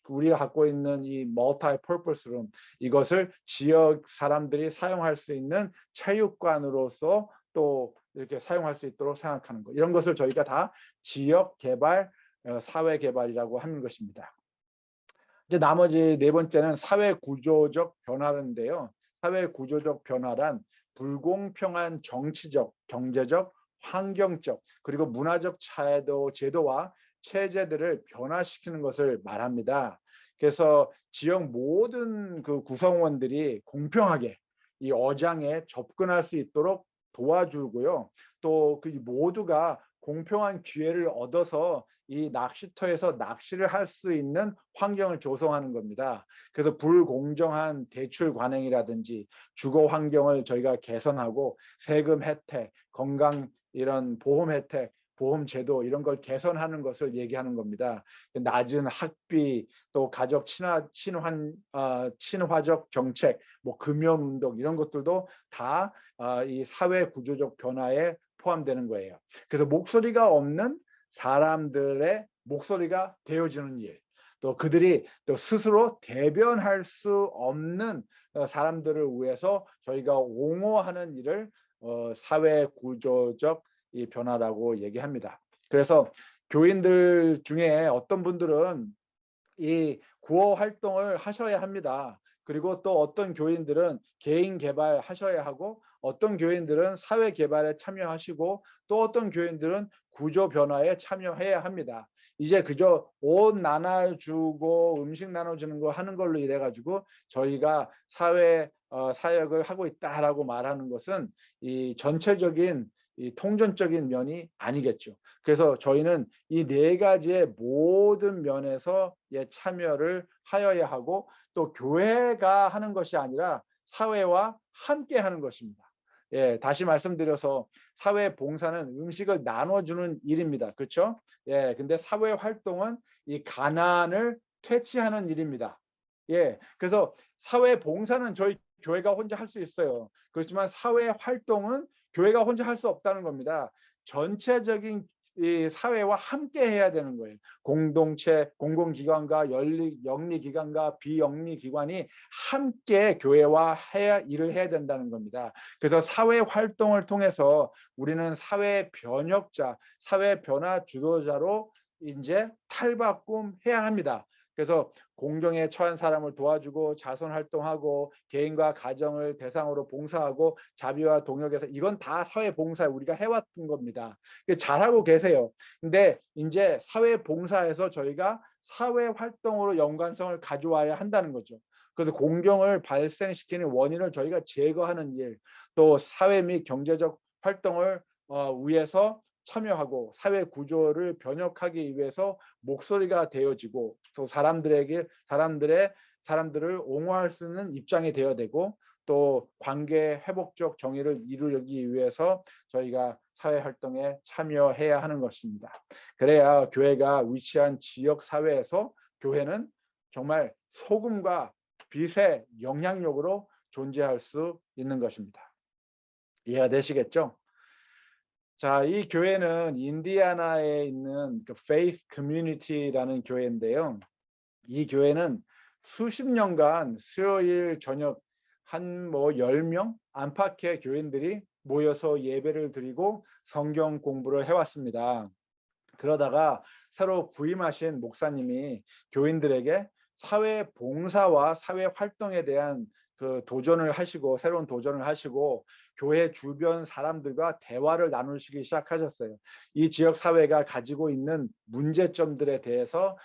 우리가 갖고 있는 이 멀티 퍼포스 룸 이것을 지역 사람들이 사용할 수 있는 체육관으로서 또 이렇게 사용할 수 있도록 생각하는 것 이런 것을 저희가 다 지역 개발 사회 개발이라고 하는 것입니다. 이제 나머지 네 번째는 사회 구조적 변화인데요. 사회 구조적 변화란 불공평한 정치적, 경제적, 환경적 그리고 문화적 제도와 체제들을 변화시키는 것을 말합니다. 그래서 지역 모든 그 구성원들이 공평하게 이 어장에 접근할 수 있도록 도와주고요. 또 그 모두가 공평한 기회를 얻어서 이 낚시터에서 낚시를 할 수 있는 환경을 조성하는 겁니다. 그래서 불공정한 대출 관행이라든지 주거 환경을 저희가 개선하고 세금 혜택, 건강 이런 보험 혜택, 보험 제도 이런 걸 개선하는 것을 얘기하는 겁니다. 낮은 학비, 또 가족 친화적 정책, 뭐 금연 운동 이런 것들도 다 이 사회 구조적 변화에 포함되는 거예요. 그래서 목소리가 없는 사람들의 목소리가 되어주는 일, 또 그들이 또 스스로 대변할 수 없는 사람들을 위해서 저희가 옹호하는 일을 사회 구조적 이 변화라고 얘기합니다. 그래서 교인들 중에 어떤 분들은 이 구호 활동을 하셔야 합니다. 그리고 또 어떤 교인들은 개인 개발하셔야 하고 어떤 교인들은 사회 개발에 참여하시고 또 어떤 교인들은 구조 변화에 참여해야 합니다. 이제 그저 옷 나눠주고 음식 나눠주는 거 하는 걸로 이래 가지고 저희가 사회 사역을 하고 있다라고 말하는 것은 이 전체적인 이 통전적인 면이 아니겠죠. 그래서 저희는 이 네 가지의 모든 면에서 참여를 하여야 하고 또 교회가 하는 것이 아니라 사회와 함께 하는 것입니다. 예, 다시 말씀드려서 사회 봉사는 음식을 나눠주는 일입니다. 그렇죠? 예, 근데 사회 활동은 이 가난을 퇴치하는 일입니다. 예, 그래서 사회 봉사는 저희 교회가 혼자 할 수 있어요. 그렇지만 사회 활동은 교회가 혼자 할 수 없다는 겁니다. 전체적인 이 사회와 함께 해야 되는 거예요. 공동체, 공공기관과 영리기관과 비영리기관이 함께 교회와 일을 해야 된다는 겁니다. 그래서 사회 활동을 통해서 우리는 사회 변혁자, 사회 변화 주도자로 이제 탈바꿈해야 합니다. 그래서 공경에 처한 사람을 도와주고 자선 활동하고 개인과 가정을 대상으로 봉사하고 자비와 동역에서 이건 다 사회 봉사에 우리가 해왔던 겁니다. 잘하고 계세요. 근데 이제 사회 봉사에서 저희가 사회 활동으로 연관성을 가져와야 한다는 거죠. 그래서 공경을 발생시키는 원인을 저희가 제거하는 일, 또 사회 및 경제적 활동을 위해서 참여하고 사회 구조를 변혁하기 위해서 목소리가 되어지고 또 사람들을 옹호할 수 있는 입장이 되어야 되고 또 관계 회복적 정의를 이루기 위해서 저희가 사회 활동에 참여해야 하는 것입니다. 그래야 교회가 위치한 지역 사회에서 교회는 정말 소금과 빛의 영향력으로 존재할 수 있는 것입니다. 이해가 되시겠죠? 자, 이 교회는 인디애나에 있는 그 Faith Community라는 교회인데요. 이 교회는 수십 년간 수요일 저녁 한 10명 안팎의 교인들이 모여서 예배를 드리고 성경 공부를 해왔습니다. 그러다가 새로 부임하신 목사님이 교인들에게 사회 봉사와 사회 활동에 대한 그 도전을 하시고 새로운 도전을 하시고 교회 주변 사람들과 대화를 나누시기 시작하셨어요. 이 지역 사회가 가지고 있는 문제점들에 대해서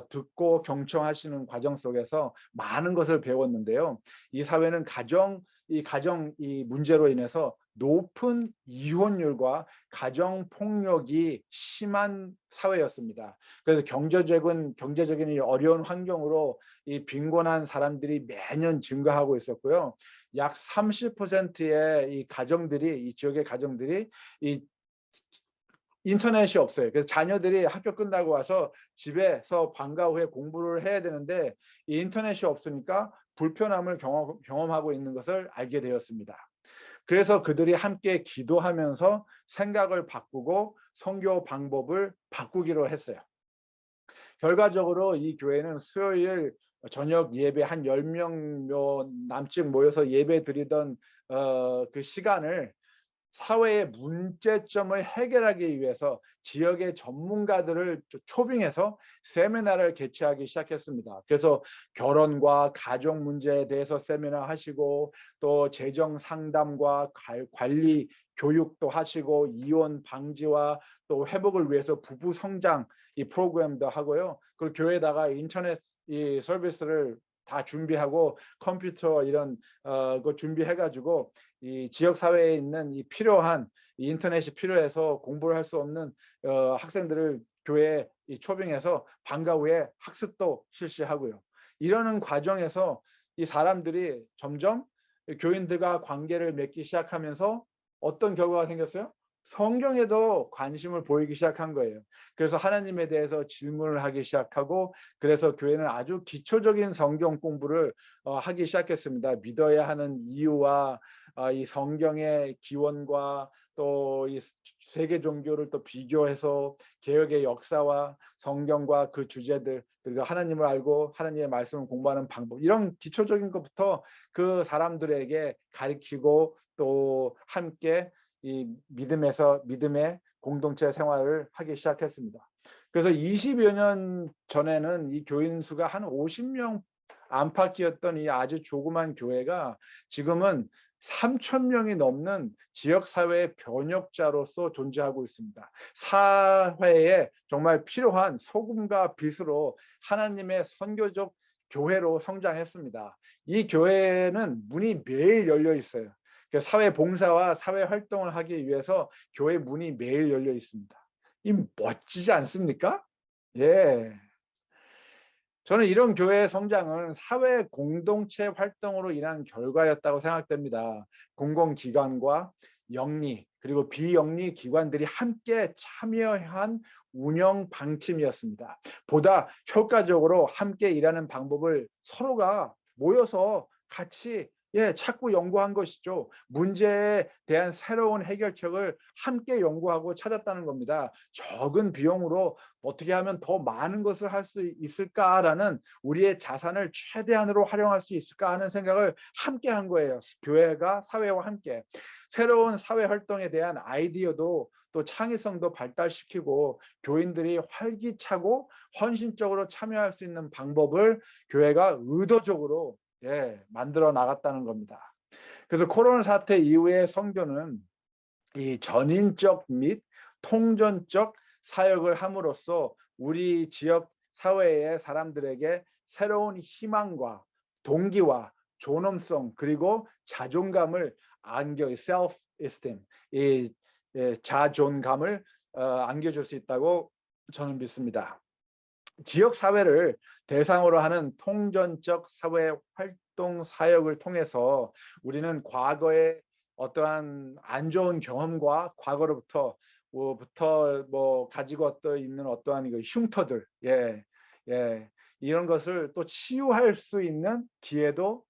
듣고 경청하시는 과정 속에서 많은 것을 배웠는데요. 이 사회는 가정 이 문제로 인해서 높은 이혼율과 가정 폭력이 심한 사회였습니다. 그래서 경제적인 이 어려운 환경으로 이 빈곤한 사람들이 매년 증가하고 있었고요. 약 30%의 이 지역의 가정들이 이 인터넷이 없어요. 그래서 자녀들이 학교 끝나고 와서 집에서 방과 후에 공부를 해야 되는데 이 인터넷이 없으니까 불편함을 경험하고 있는 것을 알게 되었습니다. 그래서 그들이 함께 기도하면서 생각을 바꾸고 선교 방법을 바꾸기로 했어요. 결과적으로 이 교회는 수요일 저녁 예배 한 10명 남짓 모여서 예배 드리던 그 시간을 사회의 문제점을 해결하기 위해서 지역의 전문가들을 초빙해서 세미나를 개최하기 시작했습니다. 그래서 결혼과 가족 문제에 대해서 세미나 하시고 또 재정 상담과 관리 교육도 하시고 이혼 방지와 또 회복을 위해서 부부 성장 이 프로그램도 하고요. 그 교회에다가 인터넷 이 서비스를 다 준비하고 컴퓨터 이런 거 준비해가지고 이 지역 사회에 있는 이 인터넷이 필요해서 공부를 할 수 없는 학생들을 교회에 초빙해서 방과 후에 학습도 실시하고요. 이러는 과정에서 이 사람들이 점점 교인들과 관계를 맺기 시작하면서 어떤 결과가 생겼어요? 성경에도 관심을 보이기 시작한 거예요. 그래서 하나님에 대해서 질문을 하기 시작하고 그래서 교회는 아주 기초적인 성경 공부를 하기 시작했습니다. 믿어야 하는 이유와 이 성경의 기원과 또 이 세계 종교를 또 비교해서 개혁의 역사와 성경과 그 주제들 그리고 하나님을 알고 하나님의 말씀을 공부하는 방법 이런 기초적인 것부터 그 사람들에게 가르치고 또 함께 이 믿음의 공동체 생활을 하기 시작했습니다. 그래서 20여 년 전에는 이 교인 수가 한 50명 안팎이었던 이 아주 조그만 교회가 지금은 3,000명이 넘는 지역사회의 변혁자로서 존재하고 있습니다. 사회에 정말 필요한 소금과 빛으로 하나님의 선교적 교회로 성장했습니다. 이 교회는 문이 매일 열려 있어요. 사회 봉사와 사회 활동을 하기 위해서 교회 문이 매일 열려 있습니다. 이 멋지지 않습니까? 예. 저는 이런 교회의 성장은 사회 공동체 활동으로 인한 결과였다고 생각됩니다. 공공기관과 영리 그리고 비영리 기관들이 함께 참여한 운영 방침이었습니다. 보다 효과적으로 함께 일하는 방법을 서로가 모여서 같이 찾고 연구한 것이죠. 문제에 대한 새로운 해결책을 함께 연구하고 찾았다는 겁니다. 적은 비용으로 어떻게 하면 더 많은 것을 할 수 있을까라는 우리의 자산을 최대한으로 활용할 수 있을까 하는 생각을 함께 한 거예요. 교회가 사회와 함께. 새로운 사회 활동에 대한 아이디어도 또 창의성도 발달시키고 교인들이 활기차고 헌신적으로 참여할 수 있는 방법을 교회가 의도적으로 만들어 나갔다는 겁니다. 그래서 코로나 사태 이후에 선교는 이 전인적 및 통전적 사역을 함으로써 우리 지역 사회의 사람들에게 새로운 희망과 동기와 존엄성 그리고 자존감을 self esteem 이 자존감을 안겨줄 수 있다고 저는 믿습니다. 지역 사회를 대상으로 하는 통전적 사회 활동 사역을 통해서 우리는 과거의 어떠한 안 좋은 경험과 과거로부터 가지고 있는 어떠한 흉터들, 이런 것을 또 치유할 수 있는 기회도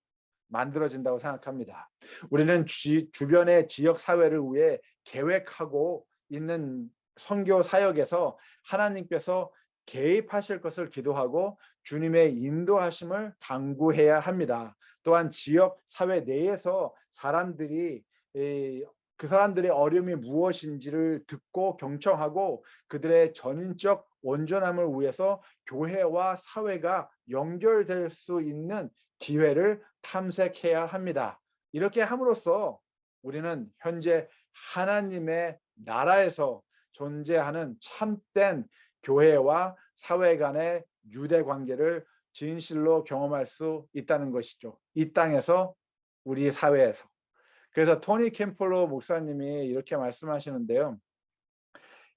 만들어진다고 생각합니다. 우리는 주변의 지역 사회를 위해 계획하고 있는 선교 사역에서 하나님께서 개입하실 것을 기도하고 주님의 인도하심을 당구해야 합니다. 또한 지역 사회 내에서 그 사람들의 어려움이 무엇인지를 듣고 경청하고 그들의 전인적 온전함을 위해서 교회와 사회가 연결될 수 있는 기회를 탐색해야 합니다. 이렇게 함으로써 우리는 현재 하나님의 나라에서 존재하는 참된 교회와 사회 간의 유대 관계를 진실로 경험할 수 있다는 것이죠. 이 땅에서, 우리 사회에서. 그래서 토니 캠플로 목사님이 이렇게 말씀하시는데요.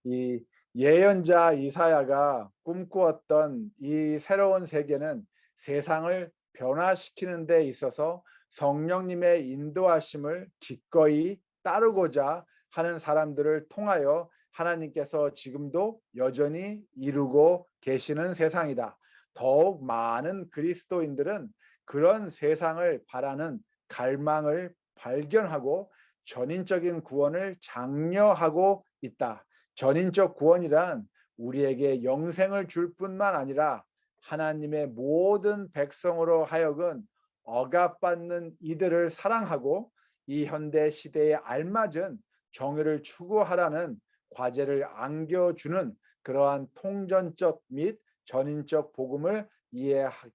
이 예언자 이사야가 꿈꾸었던 이 새로운 세계는 세상을 변화시키는 데 있어서 성령님의 인도하심을 기꺼이 따르고자 하는 사람들을 통하여 하나님께서 지금도 여전히 이루고 계시는 세상이다. 더욱 많은 그리스도인들은 그런 세상을 바라는 갈망을 발견하고 전인적인 구원을 장려하고 있다. 전인적 구원이란 우리에게 영생을 줄 뿐만 아니라 하나님의 모든 백성으로 하여금 억압받는 이들을 사랑하고 이 현대 시대에 알맞은 정의를 추구하라는 과제를 안겨주는 그러한 통전적 및 전인적 복음을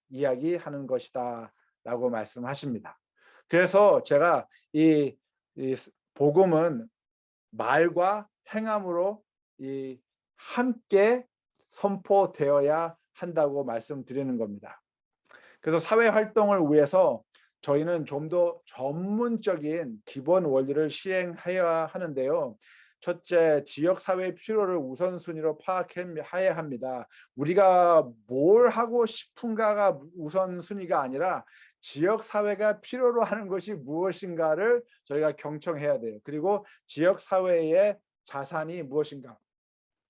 이야기하는 것이다 라고 말씀하십니다. 그래서 제가 이 복음은 말과 행함으로 함께 선포되어야 한다고 말씀드리는 겁니다. 그래서 사회 활동을 위해서 저희는 좀 더 전문적인 기본 원리를 시행해야 하는데요. 첫째, 지역사회의 필요를 우선순위로 파악해야 합니다. 우리가 뭘 하고 싶은가가 우선순위가 아니라 지역사회가 필요로 하는 것이 무엇인가를 저희가 경청해야 돼요. 그리고 지역사회의 자산이 무엇인가,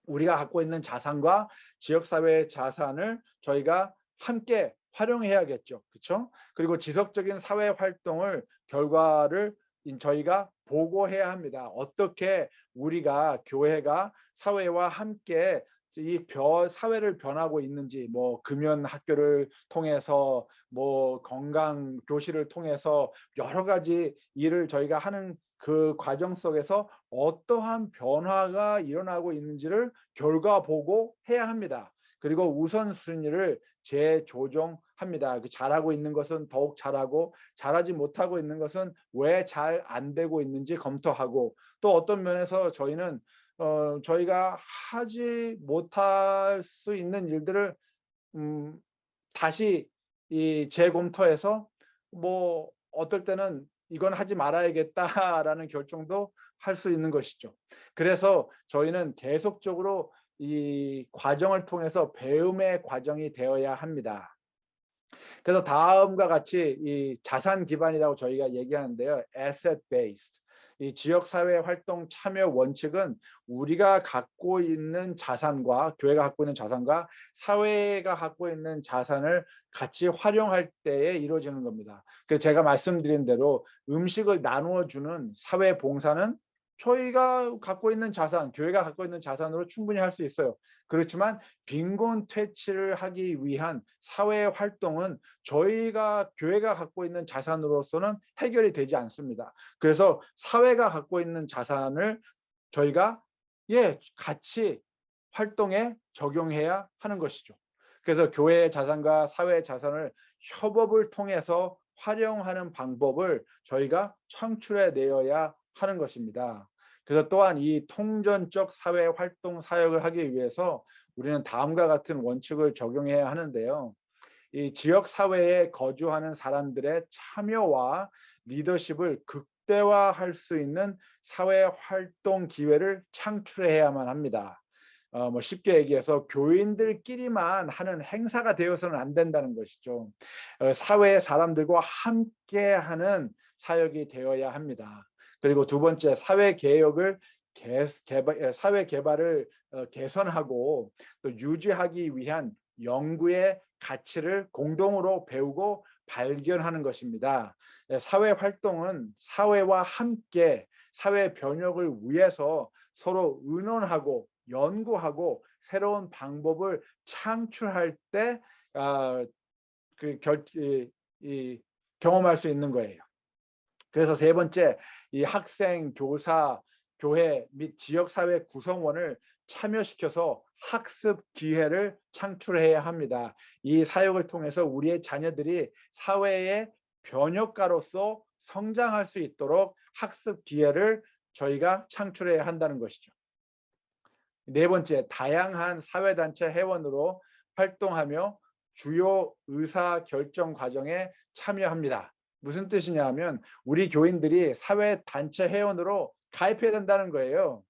우리가 갖고 있는 자산과 지역사회의 자산을 저희가 함께 활용해야겠죠. 그렇죠? 그리고 지속적인 사회 활동을 결과를 저희가 보고해야 합니다. 어떻게 우리가 교회가 사회와 함께 이 사회를 변하고 있는지, 뭐 금연 학교를 통해서, 뭐 건강 교실을 통해서 여러 가지 일을 저희가 하는 그 과정 속에서 어떠한 변화가 일어나고 있는지를 결과 보고해야 합니다. 그리고 우선순위를 재조정합니다. 잘하고 있는 것은 더욱 잘하고, 잘하지 못하고 있는 것은 왜 잘 안 되고 있는지 검토하고, 또 어떤 면에서 저희는 저희가 하지 못할 수 있는 일들을 다시 재검토해서 뭐 어떨 때는 이건 하지 말아야겠다라는 결정도 할 수 있는 것이죠. 그래서 저희는 계속적으로 이 과정을 통해서 배움의 과정이 되어야 합니다. 그래서 다음과 같이 이 자산 기반이라고 저희가 얘기하는데요. asset based. 이 지역사회 활동 참여 원칙은 우리가 갖고 있는 자산과, 교회가 갖고 있는 자산과 사회가 갖고 있는 자산을 같이 활용할 때에 이루어지는 겁니다. 그래서 제가 말씀드린 대로 음식을 나누어 주는 사회 봉사는 저희가 갖고 있는 자산, 교회가 갖고 있는 자산으로 충분히 할 수 있어요. 그렇지만 빈곤 퇴치를 하기 위한 사회 활동은 저희가, 교회가 갖고 있는 자산으로서는 해결이 되지 않습니다. 그래서 사회가 갖고 있는 자산을 저희가 같이 활동에 적용해야 하는 것이죠. 그래서 교회의 자산과 사회의 자산을 협업을 통해서 활용하는 방법을 저희가 창출해 내어야 하는 것입니다. 그래서 또한 이 통전적 사회 활동 사역을 하기 위해서 우리는 다음과 같은 원칙을 적용해야 하는데요. 이 지역 사회에 거주하는 사람들의 참여와 리더십을 극대화할 수 있는 사회 활동 기회를 창출해야만 합니다. 뭐 쉽게 얘기해서 교인들끼리만 하는 행사가 되어서는 안 된다는 것이죠. 사회의 사람들과 함께하는 사역이 되어야 합니다. 그리고 두 번째, 사회 개혁을 사회 개발을 개선하고 또 유지하기 위한 연구의 가치를 공동으로 배우고 발견하는 것입니다. 사회 활동은 사회와 함께 사회 변혁을 위해서 서로 의논하고 연구하고 새로운 방법을 창출할 때 경험할 수 있는 거예요. 그래서 세 번째, 이 학생, 교사, 교회 및 지역사회 구성원을 참여시켜서 학습 기회를 창출해야 합니다. 이 사역을 통해서 우리의 자녀들이 사회의 변혁가로서 성장할 수 있도록 학습 기회를 저희가 창출해야 한다는 것이죠. 네 번째, 다양한 사회단체 회원으로 활동하며 주요 의사 결정 과정에 참여합니다. 무슨 뜻이냐 하면 우리 교인들이 사회단체 회원으로 가입해야 된다는 거예요.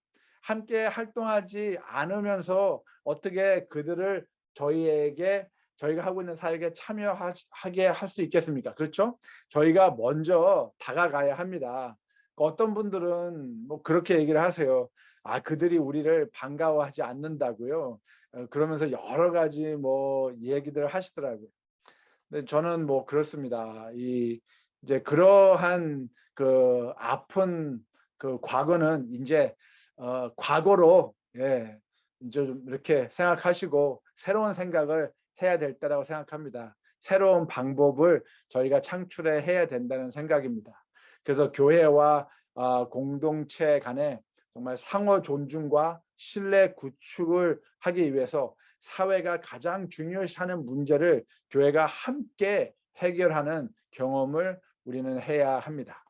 함께 활동하지 않으면서 어떻게 그들을 저희가 하고 있는 사역에 참여하게 할 수 있겠습니까? 그렇죠? 저희가 먼저 다가가야 합니다. 어떤 분들은 뭐 그렇게 얘기를 하세요. 그들이 우리를 반가워하지 않는다고요. 그러면서 여러 가지 뭐 얘기들을 하시더라고요. 근데 저는 뭐 그렇습니다. 이제 그러한 그 아픈 그 과거는 이제 과거로, 예, 이제 좀 이렇게 생각하시고 새로운 생각을 해야 될 때라고 생각합니다. 새로운 방법을 저희가 창출해야 된다는 생각입니다. 그래서 교회와 공동체 간에 정말 상호 존중과 신뢰 구축을 하기 위해서 사회가 가장 중요시하는 문제를 교회가 함께 해결하는 경험을 우리는 해야 합니다.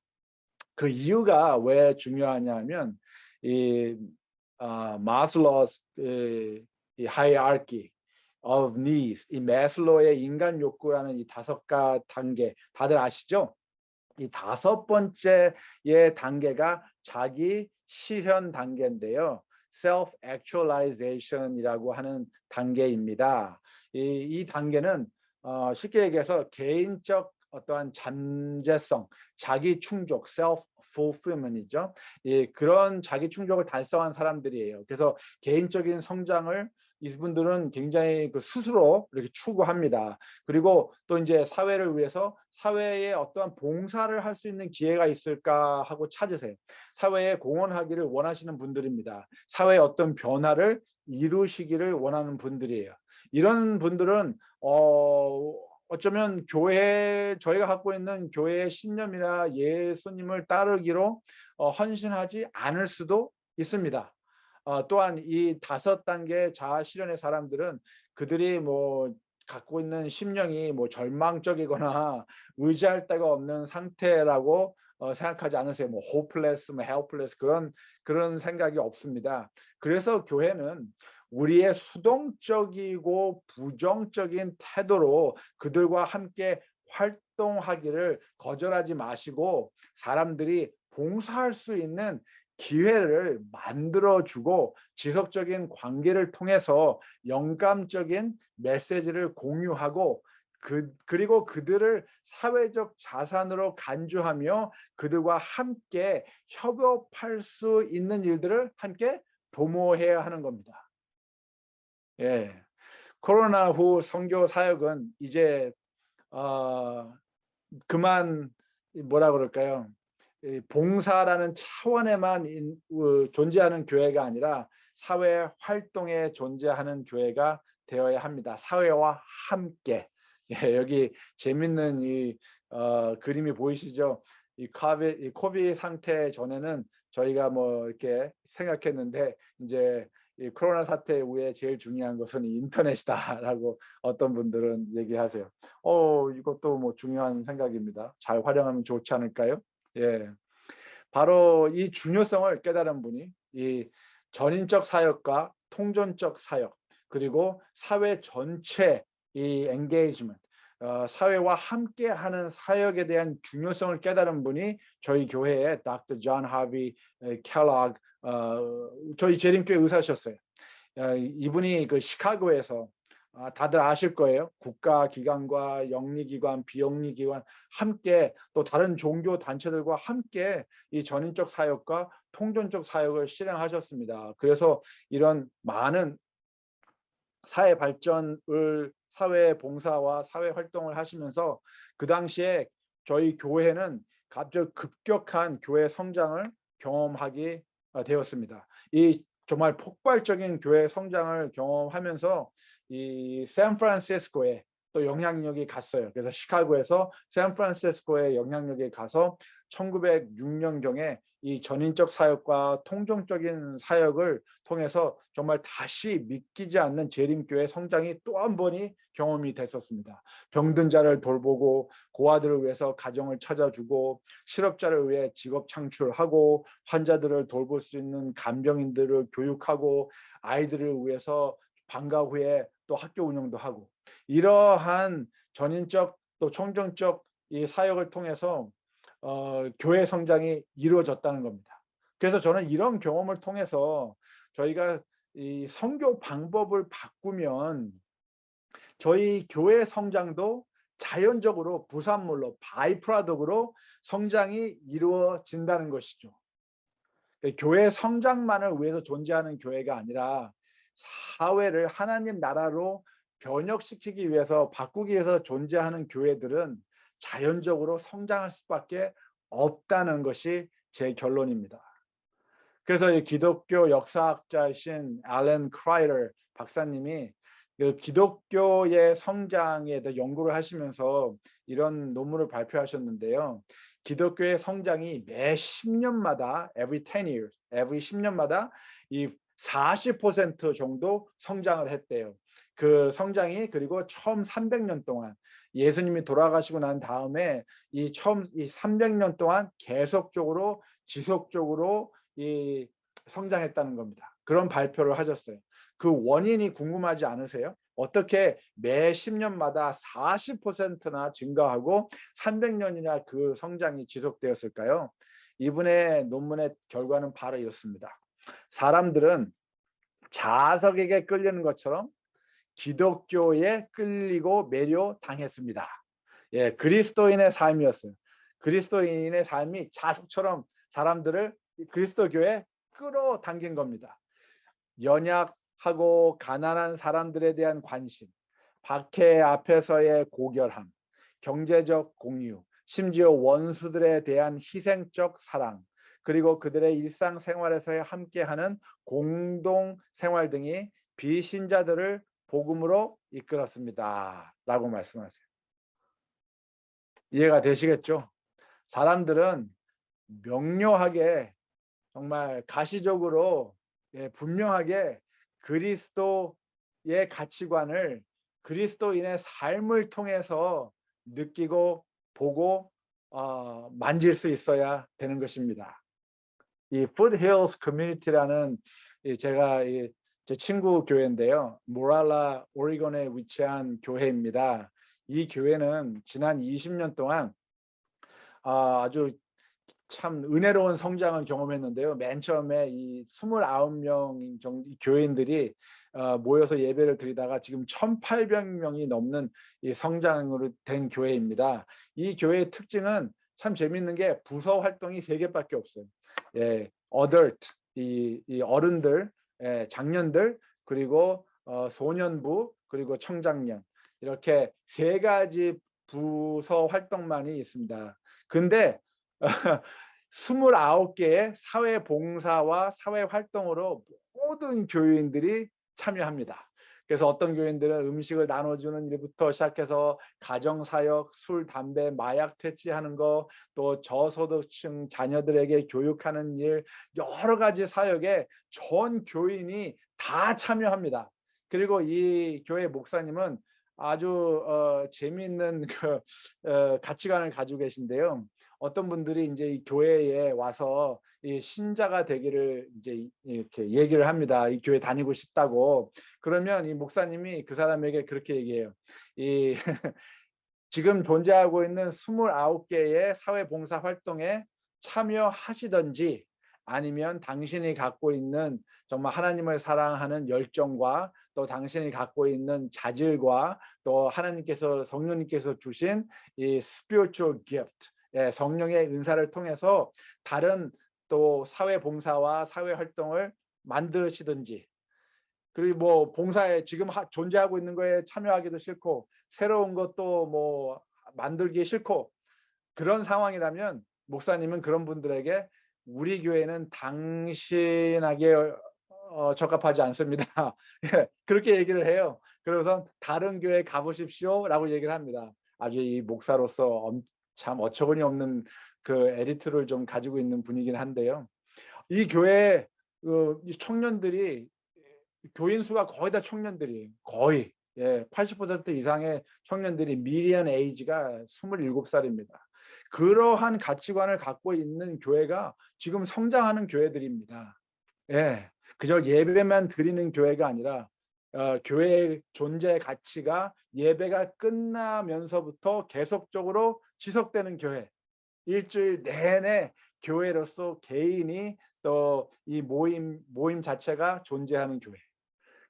그 이유가 왜 중요하냐면 이 마슬로우의 이 hierarchy of needs, 이 마슬로우의 인간 욕구라는 이 5단계 다들 아시죠? 이 5번째의 단계가 자기 실현 단계인데요. self actualization이라고 하는 단계입니다. 이 단계는 쉽게 얘기해서 개인적 어떠한 잠재성, 자기 충족, self fulfillment이죠. 그런 자기 충족을 달성한 사람들이에요. 그래서 개인적인 성장을 이분들은 굉장히 스스로 이렇게 추구합니다. 그리고 또 이제 사회를 위해서 사회에 어떠한 봉사를 할 수 있는 기회가 있을까 하고 찾으세요. 사회에 공헌하기를 원하시는 분들입니다. 사회의 어떤 변화를 이루시기를 원하는 분들이에요. 이런 분들은 어쩌면 저희가 갖고 있는 교회의 신념이나 예수님을 따르기로 헌신하지 않을 수도 있습니다. 또한 이 5단계 자아 실현의 사람들은 그들이 뭐 갖고 있는 심령이 뭐 절망적이거나 의지할 데가 없는 상태라고 생각하지 않으세요. 뭐 hopeless, 뭐 helpless 그런 생각이 없습니다. 그래서 교회는 우리의 수동적이고 부정적인 태도로 그들과 함께 활동하기를 거절하지 마시고 사람들이 봉사할 수 있는 기회를 만들어주고 지속적인 관계를 통해서 영감적인 메시지를 공유하고 그리고 그들을 사회적 자산으로 간주하며 그들과 함께 협업할 수 있는 일들을 함께 도모해야 하는 겁니다. 예, 코로나 후 선교 사역은 이제 그만 뭐라 그럴까요? 봉사라는 차원에만 존재하는 교회가 아니라 사회 활동에 존재하는 교회가 되어야 합니다. 사회와 함께. 예, 여기 재밌는 이 그림이 보이시죠? 이 코비드 상태 전에는 저희가 뭐 이렇게 생각했는데 이제 이 코로나 사태 후에 제일 중요한 것은 인터넷이다라고 어떤 분들은 얘기하세요. 이것도 뭐 중요한 생각입니다. 잘 활용하면 좋지 않을까요? 예, 바로 이 중요성을 깨달은 분이 이 전인적 사역과 통전적 사역 그리고 사회 전체 이 엔게이지먼트 사회와 함께하는 사역에 대한 중요성을 깨달은 분이 저희 교회의 Dr. John Harvey Kellogg 저희 재림교회 의사셨어요. 이분이 그 시카고에서 다들 아실 거예요. 국가기관과 영리기관, 비영리기관 함께 또 다른 종교 단체들과 함께 이 전인적 사역과 통전적 사역을 실행하셨습니다. 그래서 이런 많은 사회 발전을 사회 봉사와 사회 활동을 하시면서 그 당시에 저희 교회는 갑자기 급격한 교회 성장을 경험하게 되었습니다. 이 정말 폭발적인 교회 성장을 경험하면서 이 샌프란시스코에 또 영향력이 갔어요. 그래서 시카고에서 샌프란시스코에 영향력이 가서 1906년경에 이 전인적 사역과 통종적인 사역을 통해서 정말 다시 믿기지 않는 재림교회 성장이 또 한 번이 경험이 됐었습니다. 병든 자를 돌보고 고아들을 위해서 가정을 찾아주고 실업자를 위해 직업 창출하고 환자들을 돌볼 수 있는 간병인들을 교육하고 아이들을 위해서 방과 후에 또 학교 운영도 하고 이러한 전인적 또 총정적 이 사역을 통해서 교회 성장이 이루어졌다는 겁니다. 그래서 저는 이런 경험을 통해서 저희가 이 선교 방법을 바꾸면 저희 교회 성장도 자연적으로 부산물로 바이프라덕으로 성장이 이루어진다는 것이죠. 교회 성장만을 위해서 존재하는 교회가 아니라 사회를 하나님 나라로 변혁시키기 위해서 바꾸기 위해서 존재하는 교회들은 자연적으로 성장할 수밖에 없다는 것이 제 결론입니다. 그래서 이 기독교 역사학자이신 앨런 크라이터 박사님이 그 기독교의 성장에 대해 연구를 하시면서 이런 논문을 발표하셨는데요. 기독교의 성장이 매 10년마다 every 10년마다 이 40% 정도 성장을 했대요. 그 성장이 그리고 처음 300년 동안 예수님이 돌아가시고 난 다음에 이 300년 동안 계속적으로 지속적으로 이 성장했다는 겁니다. 그런 발표를 하셨어요. 그 원인이 궁금하지 않으세요? 어떻게 매 10년마다 40%나 증가하고 300년이나 그 성장이 지속되었을까요? 이분의 논문의 결과는 바로 이렇습니다. 사람들은 자석에게 끌리는 것처럼 기독교에 끌리고 매료당했습니다. 예, 그리스도인의 삶이었어요. 그리스도인의 삶이 자석처럼 사람들을 그리스도교에 끌어당긴 겁니다. 연약하고 가난한 사람들에 대한 관심, 박해 앞에서의 고결함, 경제적 공유, 심지어 원수들에 대한 희생적 사랑, 그리고 그들의 일상생활에서 함께하는 공동생활 등이 비신자들을 복음으로 이끌었습니다. 라고 말씀하세요. 이해가 되시겠죠? 사람들은 명료하게 정말 가시적으로 분명하게 그리스도의 가치관을 그리스도인의 삶을 통해서 느끼고 보고 만질 수 있어야 되는 것입니다. 이 Foothills Community라는 제가 제 친구 교회인데요. 모랄라 오리곤에 위치한 교회입니다. 이 교회는 지난 20년 동안 아주 참 은혜로운 성장을 경험했는데요. 맨 처음에 이 29명 정도 교인들이 모여서 예배를 드리다가 지금 1,800명이 넘는 이 성장으로 된 교회입니다. 이 교회의 특징은 참 재밌는 게 부서 활동이 3개밖에 없어요. 예, adult 이 어른들, 장년들, 그리고 소년부, 그리고 청장년 이렇게 3가지 부서 활동만이 있습니다. 근데 29개의 사회봉사와 사회활동으로 모든 교인들이 참여합니다. 그래서 어떤 교인들은 음식을 나눠주는 일부터 시작해서 가정사역, 술, 담배, 마약 퇴치하는 거, 또 저소득층 자녀들에게 교육하는 일, 여러 가지 사역에 전 교인이 다 참여합니다. 그리고 이 교회 목사님은 아주 재미있는 가치관을 가지고 계신데요. 어떤 분들이 이제 이 교회에 와서 이 신자가 되기를 이제 이렇게 얘기를 합니다. 이 교회 다니고 싶다고. 그러면 이 목사님이 그 사람에게 그렇게 얘기해요. 이 지금 존재하고 있는 29개의 사회봉사 활동에 참여하시든지 아니면 당신이 갖고 있는 정말 하나님을 사랑하는 열정과 또 당신이 갖고 있는 자질과 또 하나님께서 성령님께서 주신 이 spiritual gift, 성령의 은사를 통해서 다른 또 사회 봉사와 사회 활동을 만드시든지, 그리고 뭐 봉사에 지금 존재하고 있는 거에 참여하기도 싫고 새로운 것도 뭐 만들기 싫고 그런 상황이라면 목사님은 그런 분들에게 우리 교회는 당신에게 적합하지 않습니다. 그렇게 얘기를 해요. 그래서 다른 교회 가보십시오라고 얘기를 합니다. 아주 이 목사로서 참 어처구니 없는 그 에디트를 좀 가지고 있는 분이긴 한데요. 이 교회 이 청년들이 교인 수가 거의 다 청년들이에요. 거의 80% 이상의 청년들이 미디언 에이지가 27살입니다. 그러한 가치관을 갖고 있는 교회가 지금 성장하는 교회들입니다. 그저 예배만 드리는 교회가 아니라 교회의 존재 가치가 예배가 끝나면서부터 계속적으로 지속되는 교회. 일주일 내내 교회로서 개인이 또 이 모임 자체가 존재하는 교회.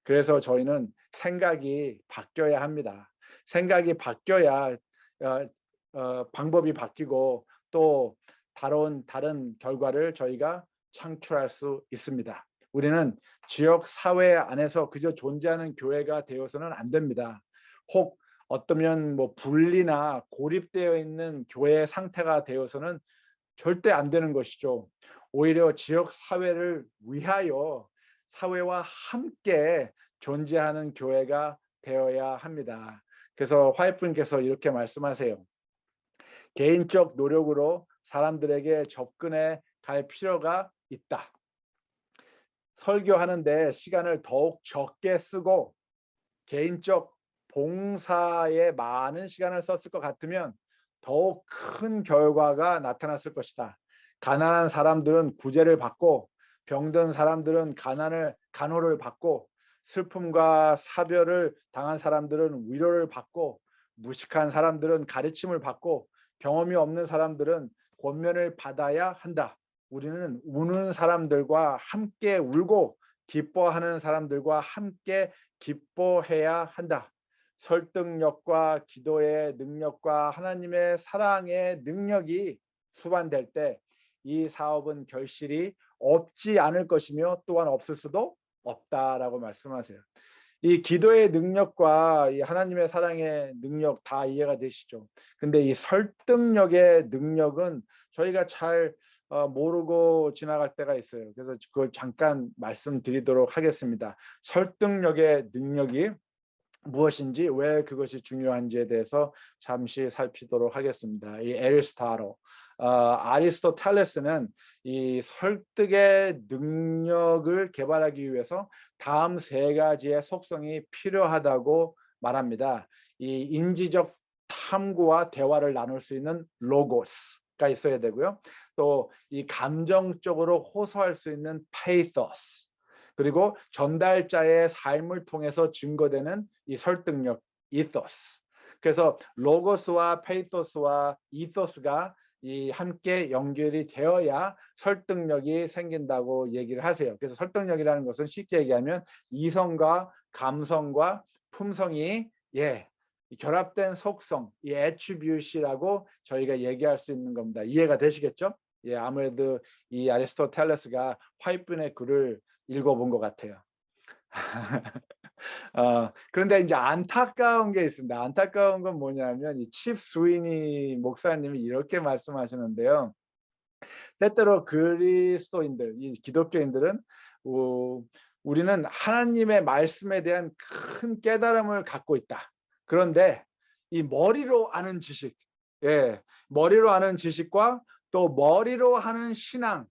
그래서 저희는 생각이 바뀌어야 합니다. 생각이 바뀌어야 방법이 바뀌고 또 다른 결과를 저희가 창출할 수 있습니다. 우리는 지역 사회 안에서 그저 존재하는 교회가 되어서는 안 됩니다. 혹 어떠면 뭐 분리나 고립되어 있는 교회의 상태가 되어서는 절대 안 되는 것이죠. 오히려 지역 사회를 위하여 사회와 함께 존재하는 교회가 되어야 합니다. 그래서 화이트님께서 이렇게 말씀하세요. 개인적 노력으로 사람들에게 접근해 갈 필요가 있다. 설교하는데 시간을 더욱 적게 쓰고 개인적 봉사에 많은 시간을 썼을 것 같으면 더욱 큰 결과가 나타났을 것이다. 가난한 사람들은 구제를 받고 병든 사람들은 간호를 받고 슬픔과 사별을 당한 사람들은 위로를 받고 무식한 사람들은 가르침을 받고 경험이 없는 사람들은 권면을 받아야 한다. 우리는 우는 사람들과 함께 울고 기뻐하는 사람들과 함께 기뻐해야 한다. 설득력과 기도의 능력과 하나님의 사랑의 능력이 수반될 때 이 사업은 결실이 없지 않을 것이며 또한 없을 수도 없다라고 말씀하세요. 이 기도의 능력과 이 하나님의 사랑의 능력 다 이해가 되시죠? 근데 이 설득력의 능력은 저희가 잘 모르고 지나갈 때가 있어요. 그래서 그걸 잠깐 말씀드리도록 하겠습니다. 설득력의 능력이 무엇인지 왜 그것이 중요한지에 대해서 잠시 살피도록 하겠습니다. 이 에리스토텔, 아리스토텔레스는 이 설득의 능력을 개발하기 위해서 다음 세 가지의 속성이 필요하다고 말합니다. 이 인지적 탐구와 대화를 나눌 수 있는 로고스가 있어야 되고요. 또 이 감정적으로 호소할 수 있는 페이토스, 그리고 전달자의 삶을 통해서 증거되는 이 설득력, 이토스. 그래서 로고스와 페이토스와 이토스가 이 함께 연결이 되어야 설득력이 생긴다고 얘기를 하세요. 그래서 설득력이라는 것은 쉽게 얘기하면 이성과 감성과 품성이 결합된 속성, 이 애트리뷰트라고 저희가 얘기할 수 있는 겁니다. 이해가 되시겠죠? 아무래도 이 아리스토텔레스가 화이트분의 글을 읽어본 것 같아요. 그런데 이제 안타까운 게 있습니다. 안타까운 건 뭐냐면 이 칩 스위니 목사님이 이렇게 말씀하시는데요. 때때로 그리스도인들, 이 기독교인들은 우리는 하나님의 말씀에 대한 큰 깨달음을 갖고 있다. 그런데 이 머리로 아는 지식, 머리로 아는 지식과 또 머리로 하는 신앙,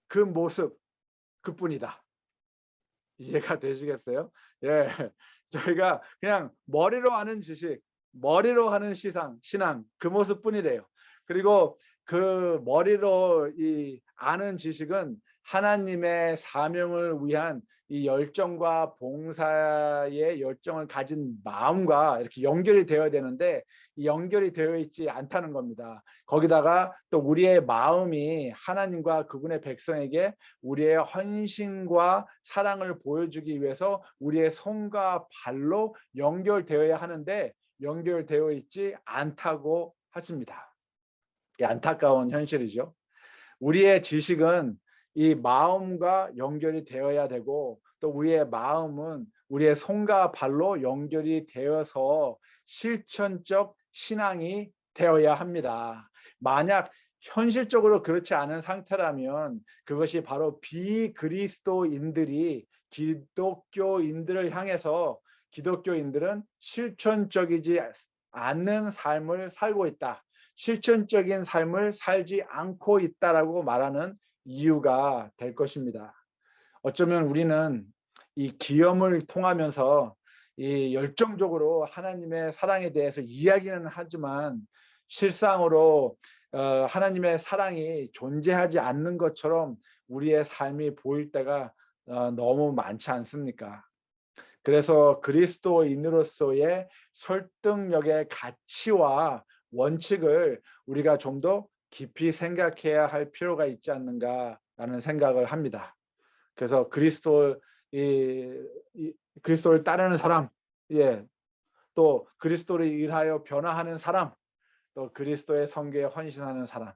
그 모습, 그뿐이다. 이해가 되시겠어요? 저희가 그냥 머리로 아는 지식, 머리로 하는 신앙, 그 모습뿐이래요. 그리고 그 머리로 이 아는 지식은 하나님의 사명을 위한 이 열정과 봉사의 열정을 가진 마음과 이렇게 연결이 되어야 되는데 이 연결이 되어 있지 않다는 겁니다. 거기다가 또 우리의 마음이 하나님과 그분의 백성에게 우리의 헌신과 사랑을 보여주기 위해서 우리의 손과 발로 연결되어야 하는데 연결되어 있지 않다고 하십니다. 안타까운 현실이죠. 우리의 지식은 이 마음과 연결이 되어야 되고 또 우리의 마음은 우리의 손과 발로 연결이 되어서 실천적 신앙이 되어야 합니다. 만약 현실적으로 그렇지 않은 상태라면 그것이 바로 비그리스도인들이 기독교인들을 향해서 기독교인들은 실천적이지 않는 삶을 살고 있다. 실천적인 삶을 살지 않고 있다라고 말하는 이유가 될 것입니다. 어쩌면 우리는 이 기염을 통하면서 이 열정적으로 하나님의 사랑에 대해서 이야기는 하지만 실상으로 하나님의 사랑이 존재하지 않는 것처럼 우리의 삶이 보일 때가 너무 많지 않습니까? 그래서 그리스도인으로서의 설득력의 가치와 원칙을 우리가 좀 더 깊이 생각해야 할 필요가 있지 않는가라는 생각을 합니다. 그래서 그리스도를 따르는 사람, 예, 또 그리스도를 위하여 변화하는 사람, 또 그리스도의 선교에 헌신하는 사람,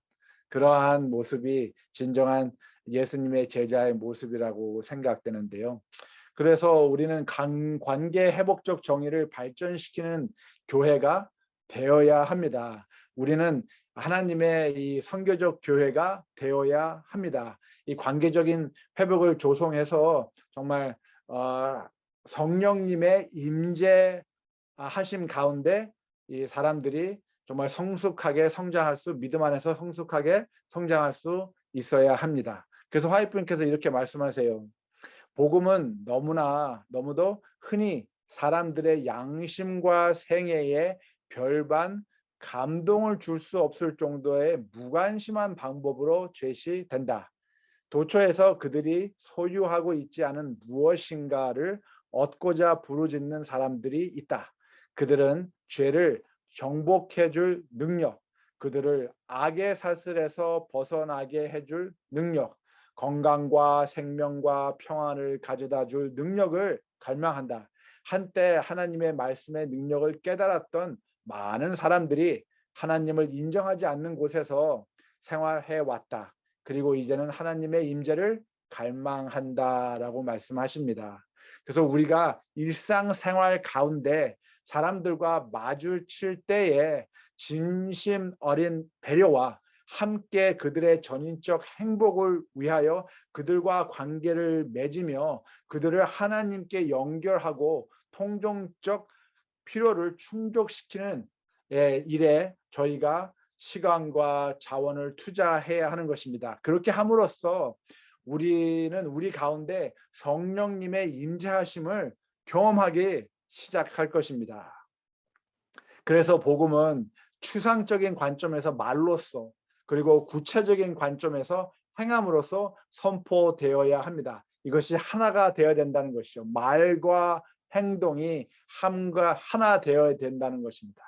그러한 모습이 진정한 예수님의 제자의 모습이라고 생각되는데요. 그래서 우리는 관계 회복적 정의를 발전시키는 교회가 되어야 합니다. 우리는 하나님의 이 선교적 교회가 되어야 합니다. 이 관계적인 회복을 조성해서 정말 성령님의 임재하심 가운데 이 사람들이 정말 성숙하게 성장할 수, 믿음 안에서 성숙하게 성장할 수 있어야 합니다. 그래서 화이트님께서 이렇게 말씀하세요. 복음은 너무도 흔히 사람들의 양심과 생애에 별반 감동을 줄 수 없을 정도의 무관심한 방법으로 제시된다. 도처에서 그들이 소유하고 있지 않은 무엇인가를 얻고자 부르짖는 사람들이 있다. 그들은 죄를 정복해 줄 능력, 그들을 악의 사슬에서 벗어나게 해줄 능력, 건강과 생명과 평안을 가져다 줄 능력을 갈망한다. 한때 하나님의 말씀의 능력을 깨달았던 많은 사람들이 하나님을 인정하지 않는 곳에서 생활해 왔다. 그리고 이제는 하나님의 임재를 갈망한다라고 말씀하십니다. 그래서 우리가 일상생활 가운데 사람들과 마주칠 때에 진심 어린 배려와 함께 그들의 전인적 행복을 위하여 그들과 관계를 맺으며 그들을 하나님께 연결하고 통정적 필요를 충족시키는 일에 저희가 시간과 자원을 투자해야 하는 것입니다. 그렇게 함으로써 우리는 우리 가운데 성령님의 임재하심을 경험하기 시작할 것입니다. 그래서 복음은 추상적인 관점에서 말로써 그리고 구체적인 관점에서 행함으로써 선포되어야 합니다. 이것이 하나가 되어야 된다는 것이죠. 말과 행동이 하나 되어야 된다는 것입니다.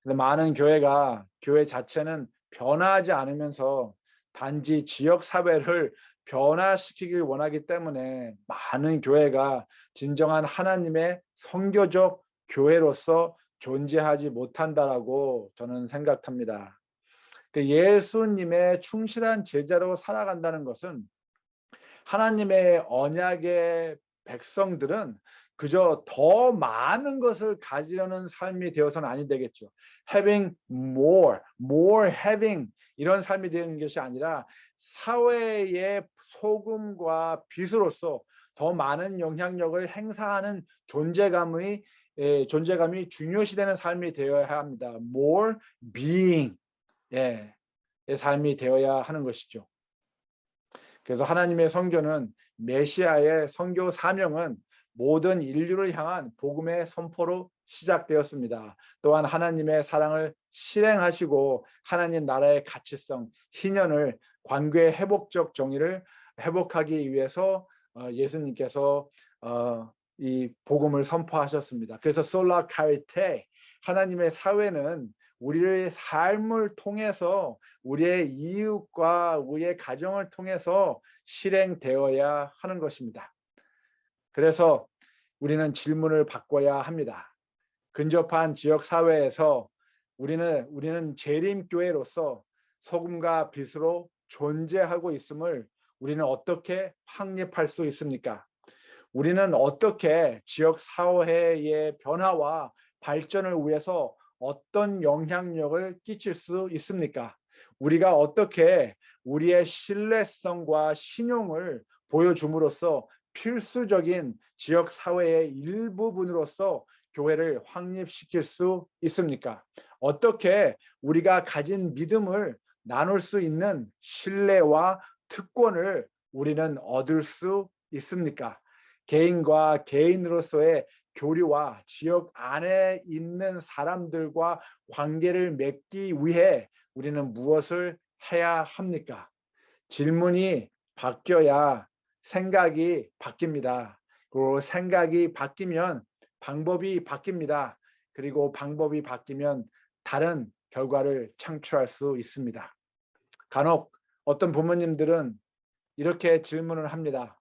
근데 많은 교회 자체는 변화하지 않으면서 단지 지역 사회를 변화시키길 원하기 때문에 많은 교회가 진정한 하나님의 선교적 교회로서 존재하지 못한다라고 저는 생각합니다. 예수님의 충실한 제자로 살아간다는 것은 하나님의 언약의 백성들은 그저 더 많은 것을 가지려는 삶이 되어서는 아니 되겠죠. Having more having 이런 삶이 되는 것이 아니라 사회의 소금과 빛으로서 더 많은 영향력을 행사하는 존재감이 중요시되는 삶이 되어야 합니다. More being 의 삶이 되어야 하는 것이죠. 그래서 하나님의 선교는 메시아의 선교 사명은 모든 인류를 향한 복음의 선포로 시작되었습니다. 또한 하나님의 사랑을 실행하시고 하나님 나라의 가치성, 희년을 관계의 회복적 정의를 회복하기 위해서 예수님께서 이 복음을 선포하셨습니다. 그래서 솔라 카리테 하나님의 사회는 우리의 삶을 통해서 우리의 이웃과 우리의 가정을 통해서 실행되어야 하는 것입니다. 그래서 우리는 질문을 바꿔야 합니다. 근접한 지역 사회에서 우리는 재림교회로서 소금과 빛으로 존재하고 있음을 우리는 어떻게 확립할 수 있습니까? 우리는 어떻게 지역 사회의 변화와 발전을 위해서 어떤 영향력을 끼칠 수 있습니까? 우리가 어떻게 우리의 신뢰성과 신용을 보여줌으로써 필수적인 지역 사회의 일부분으로서 교회를 확립시킬 수 있습니까? 어떻게 우리가 가진 믿음을 나눌 수 있는 신뢰와 특권을 우리는 얻을 수 있습니까? 개인과 개인으로서의 교류와 지역 안에 있는 사람들과 관계를 맺기 위해 우리는 무엇을 해야 합니까? 질문이 바뀌어야 생각이 바뀝니다. 그리고 생각이 바뀌면 방법이 바뀝니다. 그리고 방법이 바뀌면 다른 결과를 창출할 수 있습니다. 간혹 어떤 부모님들은 이렇게 질문을 합니다.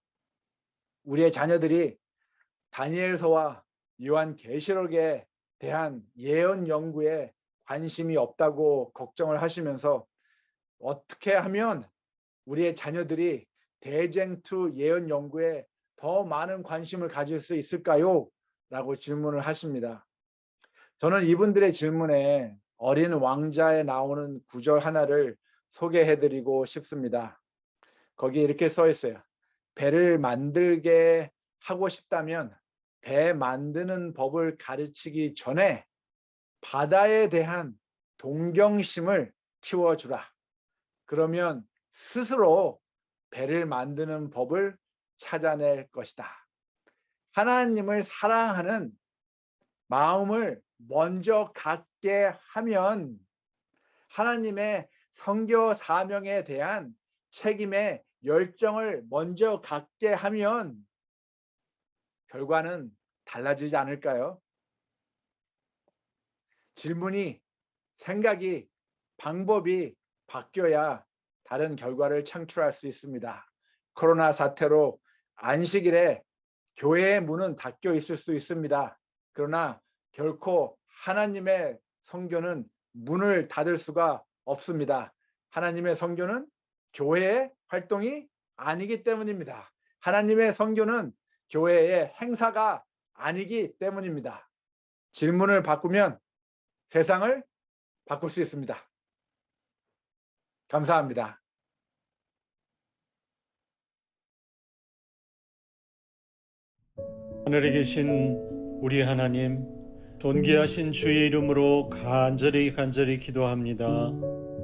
우리의 자녀들이 다니엘서와 요한계시록에 대한 예언 연구에 관심이 없다고 걱정을 하시면서 어떻게 하면 우리의 자녀들이 대쟁투 예언 연구에 더 많은 관심을 가질 수 있을까요? 라고 질문을 하십니다. 저는 이분들의 질문에 어린 왕자에 나오는 구절 하나를 소개해드리고 싶습니다. 거기에 이렇게 써 있어요. 배를 만들게 하고 싶다면 배 만드는 법을 가르치기 전에 바다에 대한 동경심을 키워주라. 그러면 스스로 배를 만드는 법을 찾아낼 것이다. 하나님을 사랑하는 마음을 먼저 갖게 하면 하나님의 선교 사명에 대한 책임의 열정을 먼저 갖게 하면 결과는 달라지지 않을까요? 질문이, 생각이, 방법이 바뀌어야 다른 결과를 창출할 수 있습니다. 코로나 사태로 안식일에 교회의 문은 닫혀 있을 수 있습니다. 그러나 결코 하나님의 선교는 문을 닫을 수가 없습니다. 하나님의 선교는 교회의 활동이 아니기 때문입니다. 하나님의 선교는 교회의 행사가 아니기 때문입니다. 질문을 바꾸면 세상을 바꿀 수 있습니다. 감사합니다. 하늘에 계신 우리 하나님, 존귀하신 주의 이름으로 간절히 기도합니다.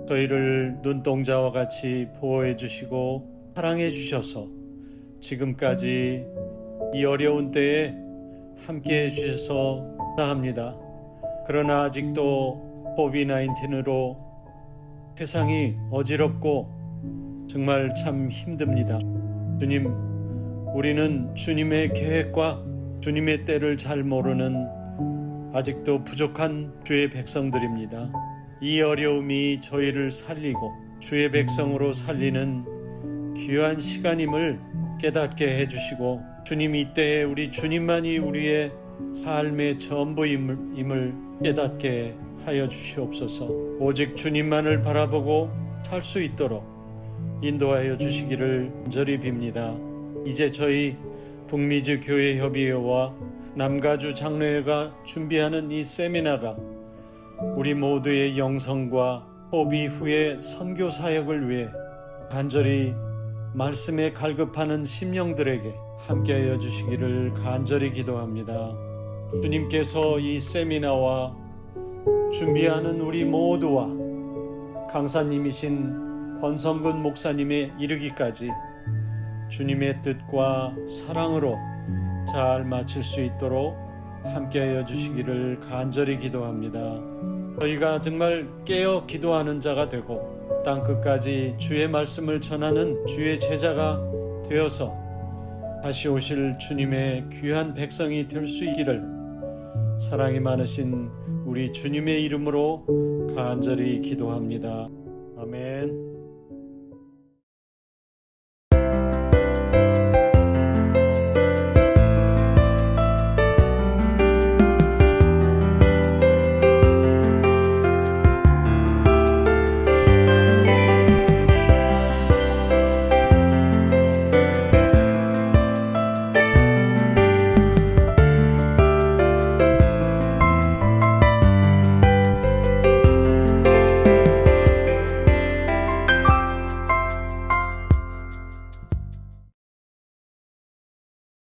저희를 눈동자와 같이 보호해 주시고 사랑해 주셔서 지금까지 이 어려운 때에 함께 해 주셔서 감사합니다. 그러나 아직도 코비드-19로 세상이 어지럽고 정말 참 힘듭니다. 주님, 우리는 주님의 계획과 주님의 때를 잘 모르는 아직도 부족한 주의 백성들입니다. 이 어려움이 저희를 살리고 주의 백성으로 살리는 귀한 시간임을 깨닫게 해주시고, 주님 이때에 우리 주님만이 우리의 삶의 전부임을 깨닫게 하여 주시옵소서. 오직 주님만을 바라보고 살 수 있도록 인도하여 주시기를 간절히 빕니다. 이제 저희 북미주 교회협의회와 남가주 장로회가 준비하는 이 세미나가 우리 모두의 영성과 포비 후의 선교 사역을 위해 간절히 말씀에 갈급하는 심령들에게 함께하여 주시기를 간절히 기도합니다. 주님께서 이 세미나와 준비하는 우리 모두와 강사님이신 권성근 목사님에 이르기까지 주님의 뜻과 사랑으로 잘 마칠 수 있도록 함께하여 주시기를 간절히 기도합니다. 저희가 정말 깨어 기도하는 자가 되고 땅끝까지 주의 말씀을 전하는 주의 제자가 되어서 다시 오실 주님의 귀한 백성이 될 수 있기를 사랑이 많으신 우리 주님의 이름으로 간절히 기도합니다. 아멘.